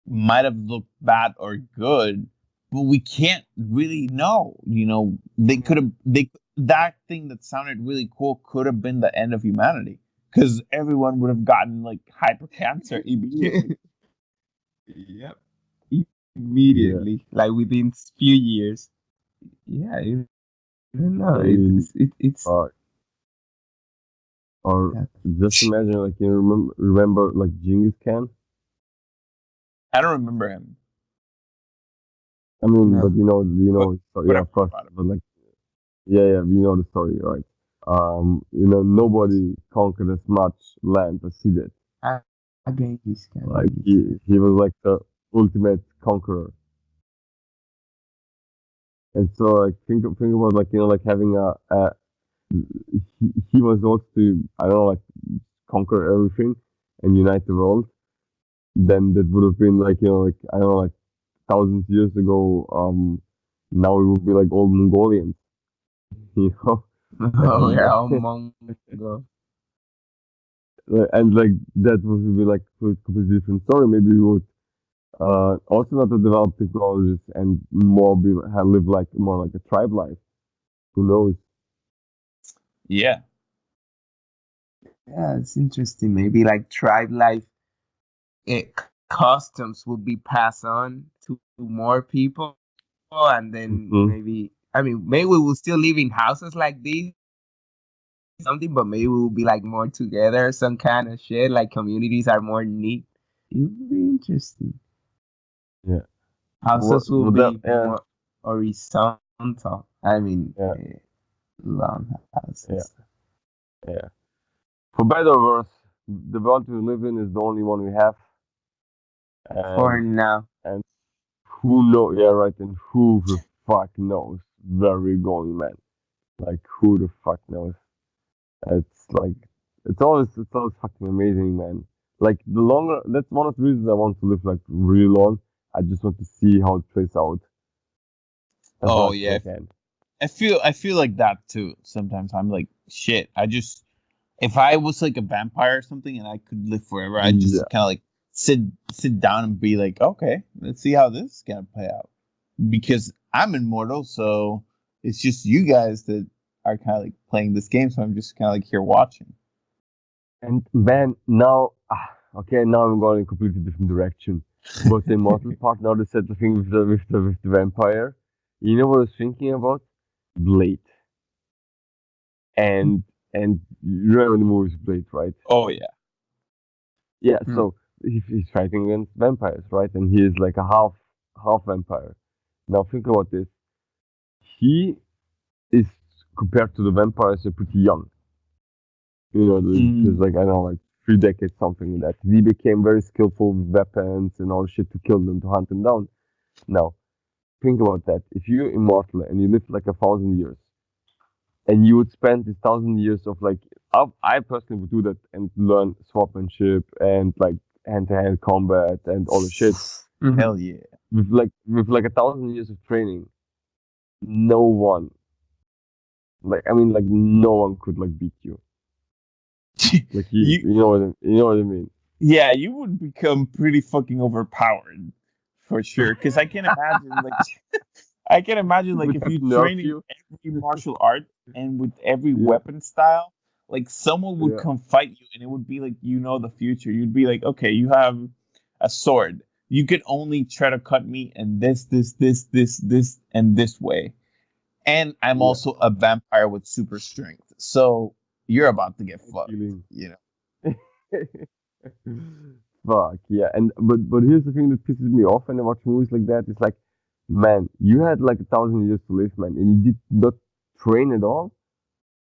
B: might have looked bad or good, but we can't really know. They could have they that thing that sounded really cool could have been the end of humanity, because everyone would have gotten like hyper cancer immediately.
C: Yep.
D: Yeah.
C: Immediately, like within few years. Yeah, I don't
D: I
C: know.
D: mean,
C: It's
D: uh, or
C: yeah.
D: just imagine, like, remember like Genghis Khan.
B: I don't remember him,
D: I mean, but
C: No. What
D: so
C: what
D: yeah, of course,
C: about it?
D: but like, yeah, yeah, you know the story, right? Nobody conquered as much land as he did.
C: I, again, this kind
D: Like
C: of
D: he was like the ultimate conqueror. And so like think about, like, like having a he was also to, I don't know, like, conquer everything and unite the world. Then that would have been like, like, I don't know, like, thousands of years ago. Now we would be like old Mongolians, you know.
C: oh,
D: And
C: we're all Mongo.
D: and like that would be like a completely different story. Maybe we would also not to develop technologies and more live like more like a tribe life. Who knows?
B: yeah.
C: Yeah, it's interesting. Maybe like tribe life it, customs will be passed on to more people, and then
D: Hmm.
C: maybe I mean maybe we will still live in houses like this, something, but maybe we will be like more together, some kind of shit. Like communities are more neat. It would be interesting.
D: Yeah.
C: Houses will
D: Well, that,
C: be
D: yeah,
C: more horizontal. I mean,
D: yeah,
C: long
D: yeah,
C: houses.
D: yeah. For better or worse, the world we live in is the only one we have,
C: For
D: and
C: now.
D: and who know? Yeah, right. And who the fuck knows where we're going, man? Like, who the fuck knows? It's like it's always fucking amazing, man. Like, the longer, that's one of the reasons I want to live like really long. I just want to see how it plays out as
B: Oh
D: much as
B: yeah.
D: I can.
B: I feel like that too. Sometimes I'm like, shit. If I was like a vampire or something and I could live forever, I'd just
D: Yeah,
B: kind of like sit down and be like, okay, let's see how this is gonna play out. Because I'm immortal, so it's just you guys that are kind of like playing this game. So I'm just kind of like here watching.
D: and man, now, okay, now I'm going in a completely different direction. But the immortal part, now they said the thing with the vampire. You know what I was thinking about? Blade. And you remember the movies Blade, right?
B: Oh yeah.
D: Yeah,
C: Hmm.
D: so he's fighting against vampires, right? And he is like a half vampire. Now think about this. He is, compared to the vampires, pretty young. There's
B: Mm.
D: like, I don't know, like 3 decades, something like that. He became very skillful with weapons and all shit to kill them, to hunt them down. Now, think about that. If you're immortal and you live like 1,000 years, and you would spend this 1,000 years of like, I personally would do that and learn swordsmanship and like hand-to-hand combat and all the shit.
B: Hell yeah.
D: With like 1,000 years of training, no one, like I mean, like no one could like beat you. Like
B: You,
D: you know what I mean.
B: yeah, you would become pretty fucking overpowered for sure. Because I can imagine, like, I can imagine, like,
D: Would
B: if
D: that
B: you
D: nerf
B: train in
D: you?
B: every martial art and with every
D: Yeah,
B: weapon style, like, someone would
D: yeah,
B: come fight you, and it would be like, the future. You'd be like, okay, you have a sword. You can only try to cut me in this, and this way. And I'm
D: yeah.
B: also a vampire with super strength. So you're about to get fucked,
D: Healing.
B: you know?
D: Fuck yeah, and but here's the thing that pisses me off when I watch movies like that. It's like, man, you had like 1,000 years to live, man, and you did not train at all.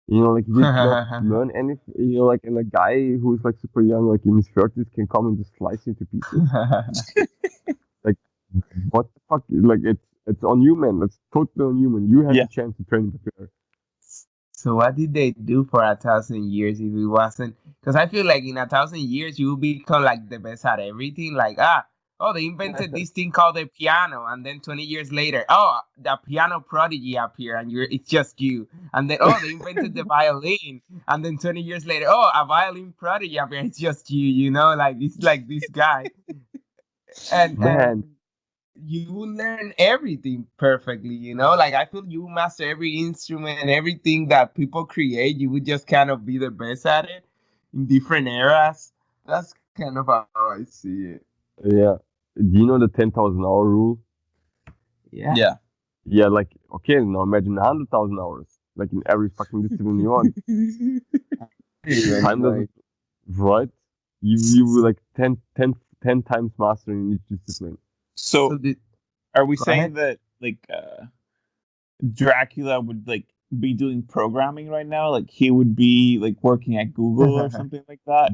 D: You know, like you did not learn anything. You know, like and a guy who's like super young, like in his 30s, can come and just slice you to pieces. Like, what the fuck? Like it's on you, man. It's totally on you, man. You had
B: Yeah.
D: the chance to train better.
C: So what did they do for 1,000 years if it wasn't? Because I feel like in 1,000 years you will become like the best at everything. Like oh, they invented this thing called the piano, and then 20 years later, oh, the piano prodigy appear, and it's just you. And then oh, they invented the violin, and then 20 years later, oh, a violin prodigy appear, it's just you. You know, like it's like this guy, and
D: Man,
C: you will learn everything perfectly, you know, like I feel you master every instrument and everything that people create. You would just kind of be the best at it in different eras. That's kind of how I see it.
D: yeah. Do you know the 10,000 hour rule?
C: Yeah.
B: Yeah.
D: Yeah, like okay, now imagine 100,000 hours, like in every fucking discipline you want.
C: Even
D: Time
C: like,
D: doesn't, right? You were like 10 times master in each discipline.
C: so
B: So are we
C: go
B: saying
C: ahead.
B: that like Dracula would like be doing programming right now? Like he would be like working at Google or something like that?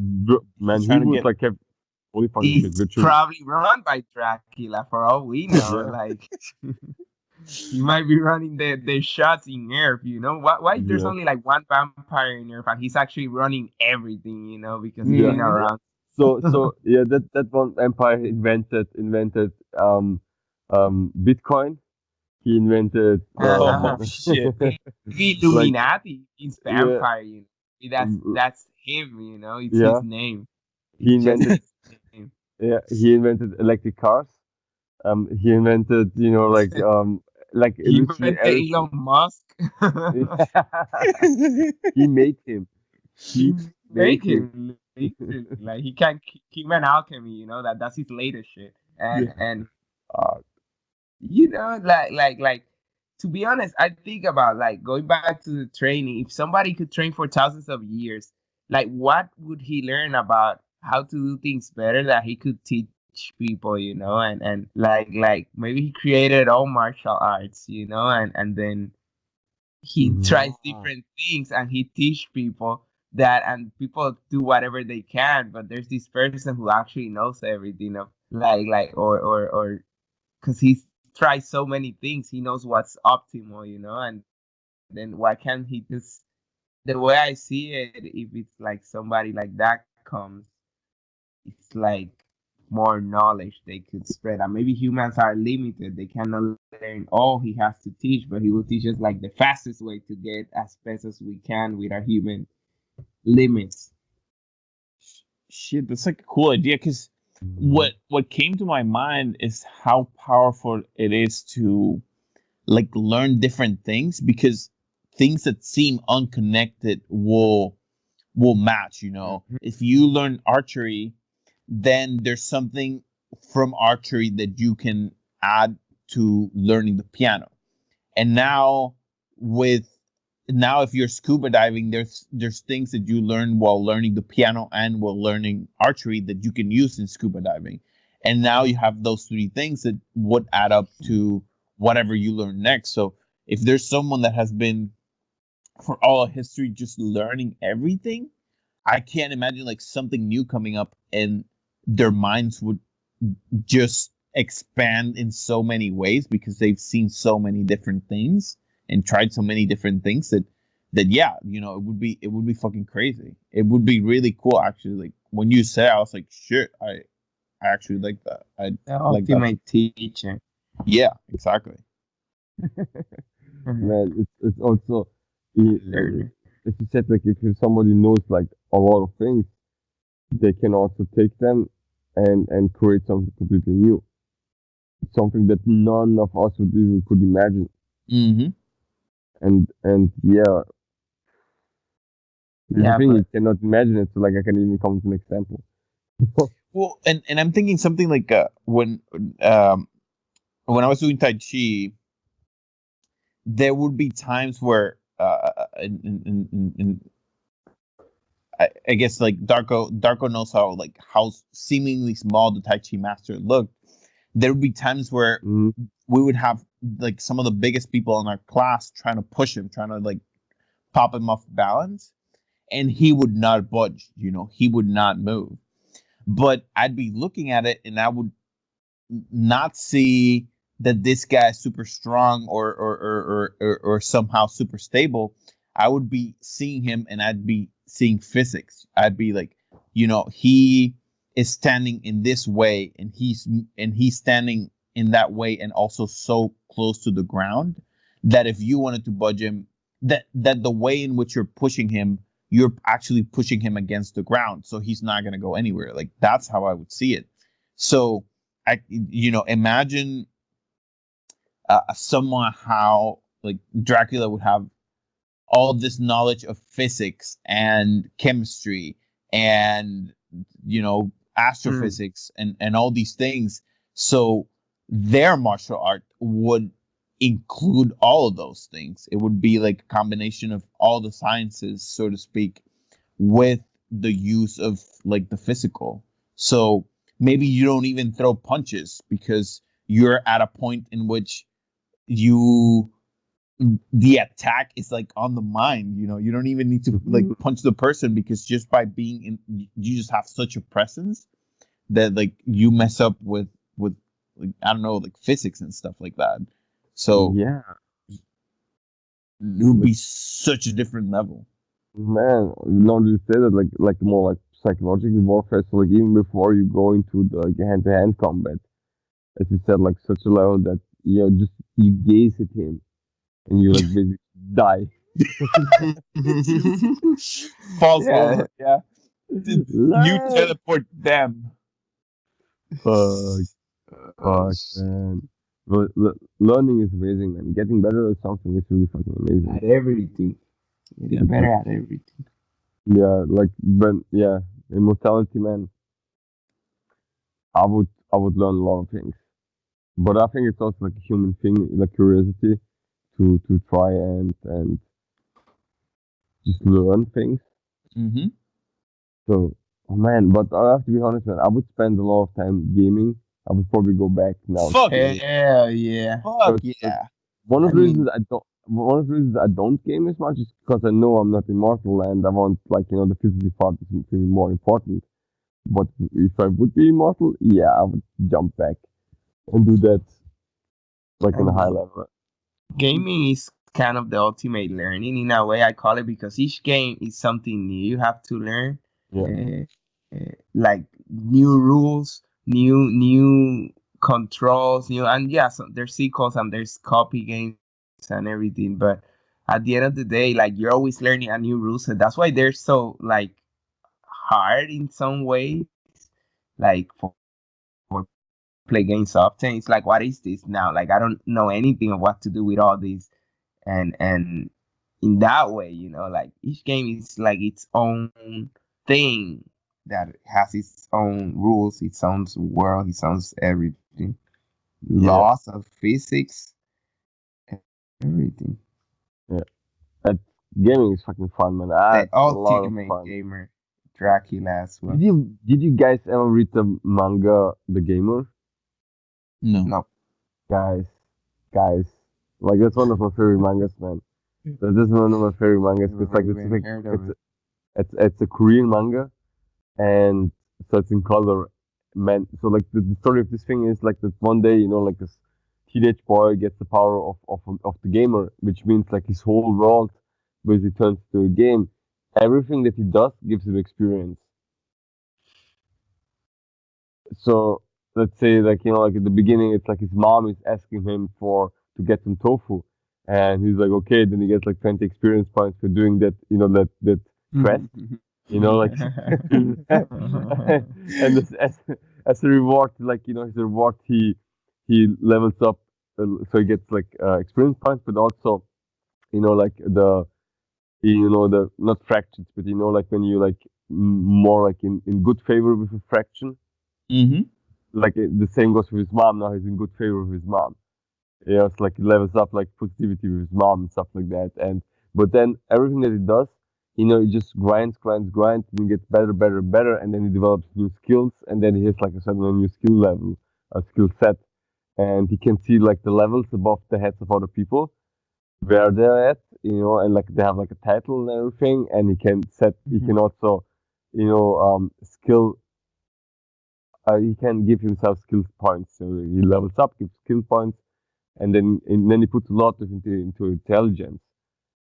D: Man,
B: He's
D: he
B: trying to
D: would
B: get
D: like have holy fucking shit,
C: It's
D: literally.
C: probably run by Dracula for all we know.
D: Yeah,
C: Like he might be running the shots in Earth, you know. Why there's
D: yeah,
C: only like one vampire in Earth and he's actually running everything, you know, because he's
D: yeah.
C: been around.
D: So yeah, that one empire invented Bitcoin. He invented
B: oh shit.
C: Maybe
D: like
C: Illuminati is
D: yeah,
C: vampire, you know. That's him, you know. It's his
D: yeah.
C: name.
D: He
C: It's just
D: invented
C: his name.
D: yeah, he invented electric cars. He invented, you know, like
C: He
D: literally
C: invented
D: everything.
C: Elon Musk.
D: He made him.
C: He
D: He made
C: made
D: him.
C: him literally like he can keep an alchemy, you know, that's his latest shit.
D: Yeah.
C: And
D: Uh,
C: you know, like to be honest, I think about like going back to the training. If somebody could train for thousands of years, like what would he learn about how to do things better that he could teach people, you know? And like maybe he created all martial arts, you know, and then he tries
D: yeah.
C: different things and he teach people that, and people do whatever they can, but there's this person who actually knows everything of like or because he's tried so many things, he knows what's optimal, you know. And then why can't he just, the way I see it, if it's like somebody like that comes, it's like more knowledge they could spread. And maybe humans are limited, they cannot learn all he has to teach, but he will teach us like the fastest way to get as best as we can with our human limits.
B: Shit, that's like a cool idea because
D: Mhm.
B: what came to my mind is how powerful it is to like learn different things because things that seem unconnected will match,
C: Mhm.
B: if you learn archery, then there's something from archery that you can add to learning the piano. And with now if you're scuba diving, there's things that you learn while learning the piano and while learning archery that you can use in scuba diving. And now you have those three things that would add up to whatever you learn next. So if there's someone that has been for all of history just learning everything, I can't imagine like something new coming up and their minds would just expand in so many ways because they've seen so many different things and tried so many different things that yeah, it would be fucking crazy. It would be really cool actually. Like when you said, I was like, shit, I actually like that. I
C: The
B: like that.
C: ultimate teacher.
B: Yeah, exactly.
D: Man, it's also i-
C: Learner.
D: as you said, like if somebody knows like a lot of things, they can also take them and create something completely new, something that none of us would even could imagine.
B: Mm-hmm.
D: And yeah, there's a
C: Yeah,
D: thing you
C: but
D: cannot imagine it. So like I can even come with an example.
B: Well, and I'm thinking something like um when I was doing Tai Chi, there would be times where I guess like Darko knows how seemingly small the Tai Chi master looked. There would be times where
D: Hmm.
B: we would have like some of the biggest people in our class trying to push him, trying to like pop him off balance, and he would not budge. He would not move. But I'd be looking at it, and I would not see that this guy is super strong or somehow super stable. I would be seeing him and I'd be seeing physics. I'd be like, he is standing in this way and he's standing in that way and also so close to the ground that if you wanted to budge him, that the way in which you're pushing him, you're actually pushing him against the ground, so he's not going to go anywhere. Like that's how I would see it. So imagine someone how like Dracula would have all this knowledge of physics and chemistry and
C: mm,
B: astrophysics and all these things. So their martial art would include all of those things. It would be like a combination of all the sciences, so to speak, with the use of like the physical. So maybe you don't even throw punches because you're at a point in which you the attack is like on the mind. You don't even need to like punch the person because just by being in, you just have such a presence that like you mess up with like I don't know, like physics and stuff like that. So
D: Yeah,
B: it would
D: like
B: be such a different level.
D: man, now that you say that, like more like psychological warfare. So like even before you go into the like, hand-to-hand combat, as you said, like such a level that just you gaze at him and you like basically die.
B: Falls
C: yeah.
B: over, yeah. You
D: Learn.
B: teleport them.
D: Fuck,
C: Oh,
D: fuck, man. But learning is amazing, man. Getting better at something is really fucking amazing.
C: at everything.
B: Yeah.
C: Getting better at everything.
D: Yeah, like but yeah, immortality, man. I would learn a lot of things, but I think it's also like a human thing, like curiosity to try and just learn things.
B: Mm-hmm.
D: So, oh man, but I have to be honest, man. I would spend a lot of time gaming. I would probably go back now to
B: Fuck
D: gaming.
C: Hell yeah.
B: Fuck
D: But
B: yeah.
D: one
C: I
D: of the
C: mean,
D: reasons I don't game as much is because I know I'm not immortal and I want like the physical part is to be more important. But if I would be immortal, yeah, I would jump back and do that like
C: I
D: on a high
C: mean,
D: level.
C: gaming is kind of the ultimate learning in a way. I call it because each game is something new you have to learn,
D: Yeah,
C: uh, like new rules, new controls, and yeah, so there's sequels and there's copy games and everything. But at the end of the day, like you're always learning a new rules, and that's why they're so like hard in some ways. Like for play games often, it's like what is this now? Like I don't know anything of what to do with all this, and in that way, like each game is like its own thing that has its own rules, its own world, its own everything,
D: yeah,
C: laws of physics, everything.
D: yeah. That gaming is fucking fun, man. I
C: The
D: had a lot of
C: ultimate
D: fun.
C: gamer, Dracula as
D: Did
C: well.
D: you guys ever read the manga The Gamer?
B: No.
C: No.
D: Guys, guys, like that's one of my favorite mangas, man. That is one of my favorite mangas
C: Never
D: because like it's
C: even
D: like
C: heard of it.
D: it's a Korean manga and so it's in color man. So like the story of this thing is like that one day, like this teenage boy gets the power of the gamer, which means like his whole world basically turns to a game. Everything that he does gives him experience. So let's say like like at the beginning it's like his mom is asking him for to get some tofu, and he's like okay, then he gets like 20 experience points for doing that, that quest, like and as a reward, like as a reward he levels up, so he gets like experience points, but also like the not fractions, but like when you like more like in good favor with a fraction,
B: Mm-hmm.
D: like the same goes with his mom. Now he's in good favor with his mom. It's like he levels up like positivity with his mom and stuff like that. And but then everything that he does, he just grinds, and he gets better, better, better, and then he develops new skills, and then he hits like a certain new skill level, a skill set, and he can see like the levels above the heads of other people where they're at, and like they have like a title and everything, and he can also, skill he can give himself skill points. So he levels up, gives skill points, and then he puts a lot into intelligence.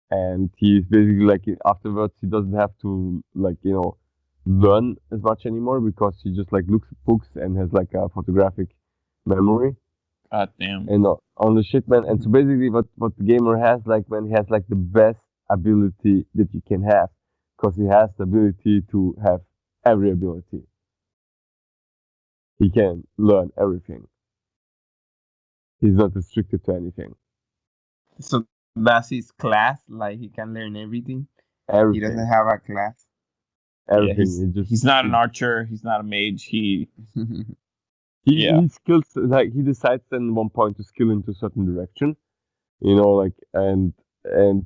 D: And he's basically like afterwards he doesn't have to like learn as much anymore because he just like looks at books and has like a photographic memory
B: God damn.
D: and on the shit, man. And so basically what the gamer has, like, man, he has like the best ability that you can have because he has the ability to have every ability. He can learn everything. He's not restricted to anything.
C: So that's his class. Like he can learn everything. He
D: Everything.
C: doesn't have a class.
D: Everything.
B: He's not an archer. He's not a mage.
D: He
B: Yeah.
D: he skills, like he decides then at one point to skill into a certain direction, like and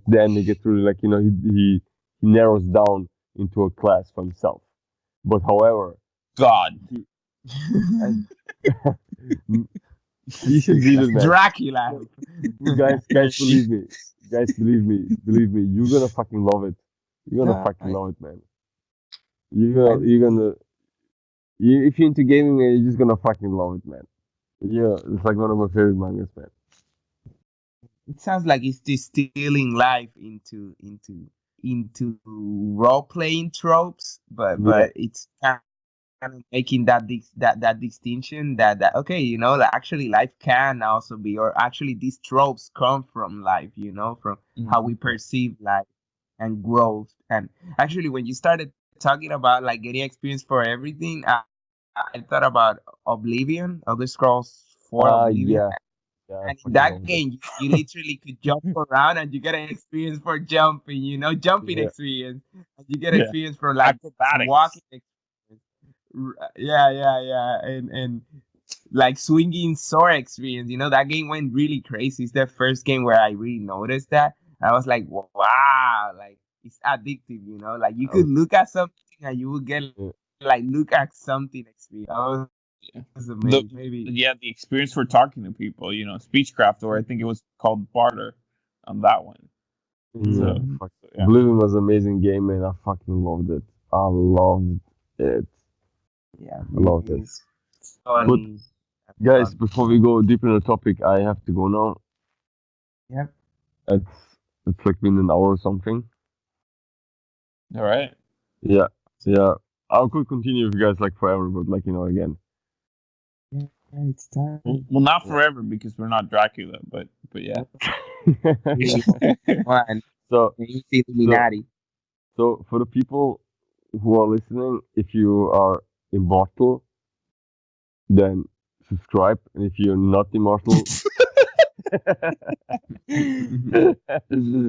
D: then he gets really like he narrows down into a class for himself. But however,
B: God.
D: and, you should read it, man.
C: Dracula.
D: Guys, believe me. Guys, believe me. You're gonna fucking love it. You're gonna fucking love it, man. You're gonna if you're into gaming, man, you're just gonna fucking love it, man. Yeah, it's like one of my favorite mangas, man.
C: It sounds like it's distilling life into role playing tropes, but it's kind of making that distinction that okay, that actually life can also be, or actually these tropes come from life, from how we perceive life and growth. And actually, when you started talking about like getting experience for everything, I thought about Oblivion, Elder Scrolls 4 Oblivion.
D: Yeah,
C: And in that game, you literally could jump around and you get an experience for jumping, jumping experience. And you get experience for like
B: acrobatics,
C: walking experience. Yeah. And like swinging sword experience. That game went really crazy. It's the first game where I really noticed that. I was like, wow, like it's addictive, like you could look at something and you would get like look at something experience.
B: The experience for talking to people, Speechcraft, or I think it was called Barter on that one.
D: Yeah, Oblivion was an amazing game, man. I fucking loved it. I loved it.
C: Yeah,
D: I loved it. But guys, before we go deep into the topic, I have to go now.
C: Yep.
D: It's like been an hour or something.
B: All right.
D: Yeah. I could continue with you guys like forever, but like again.
C: Yeah, it's time.
B: Well, not forever because we're not Dracula, but yeah.
C: So Illuminati.
D: So for the people who are listening, if you are immortal, then subscribe, and if you're not immortal,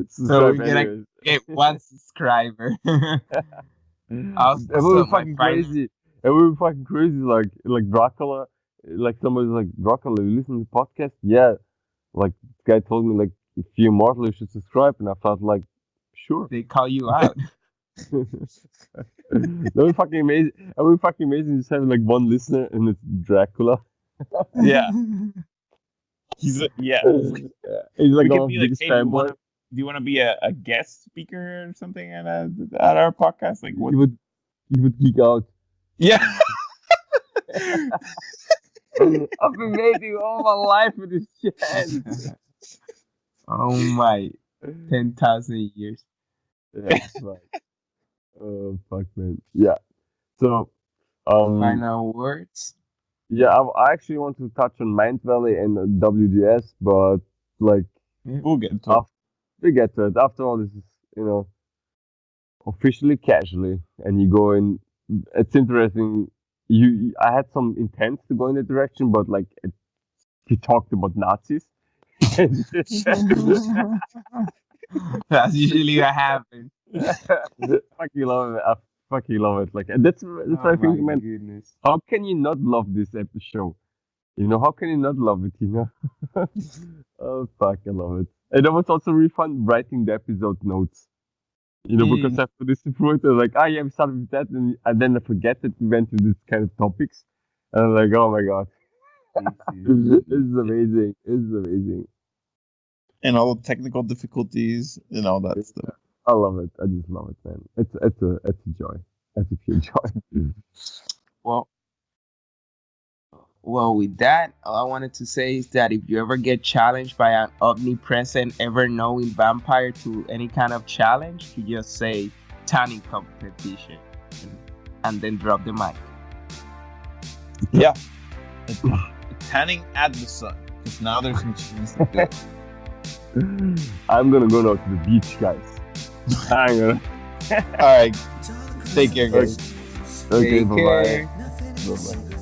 C: so we're gonna get one subscriber.
D: It will be fucking crazy. It will be fucking crazy, like Dracula. Like somebody's like, Dracula, you listen to the podcast? Yeah. Like this guy told me, like, if you're immortal, you should subscribe, and I felt like, sure.
C: They call you out.
D: That would be fucking amazing. It would be fucking amazing just having like one listener and it's Dracula.
B: Yeah. He's like
D: our biggest fanboy.
B: Do you want to be a guest speaker or something at our podcast? Like what?
D: You would geek out.
B: Yeah.
D: I've been waiting all my life for this chance.
C: Oh my, 10,000 years.
D: Yeah, fuck. Oh fuck, man. Yeah. So, um,
C: Final words.
D: yeah, I actually want to touch on Mind Valley and WDS, but like,
B: We'll get to it.
D: after we get to it. After all, this is you know officially casually, and you go in. It's interesting. I had some intent to go in the direction, but like, he talked about Nazis.
C: That's usually what happens.
D: Fucking love it. I fucking love it. Like, and that's
C: Oh
D: I
C: my
D: think, man.
C: goodness.
D: How can you not love this episode? How can you not love it? Oh fuck, I love it. And it was also really fun writing the episode notes. Because after this point, I was like, yeah, we started with that, and then I forget that we went to this kind of topics, and I'm like, oh my god, this is amazing. This is amazing.
B: And all the technical difficulties and all that stuff.
D: I love it. I just love it, man. It's a joy. It's a pure joy.
C: Well, with that, all I wanted to say is that if you ever get challenged by an omnipresent, ever-knowing vampire to any kind of challenge, you just say tanning competition and then drop the mic.
B: Yeah. Tanning at the sun. Because now there's some chance to do it.
D: I'm gonna go now to the beach, guys. I'm gonna.
B: All right. Take care, guys.
D: Okay,
C: Take
D: bye-bye.
C: care.
B: Bye-bye.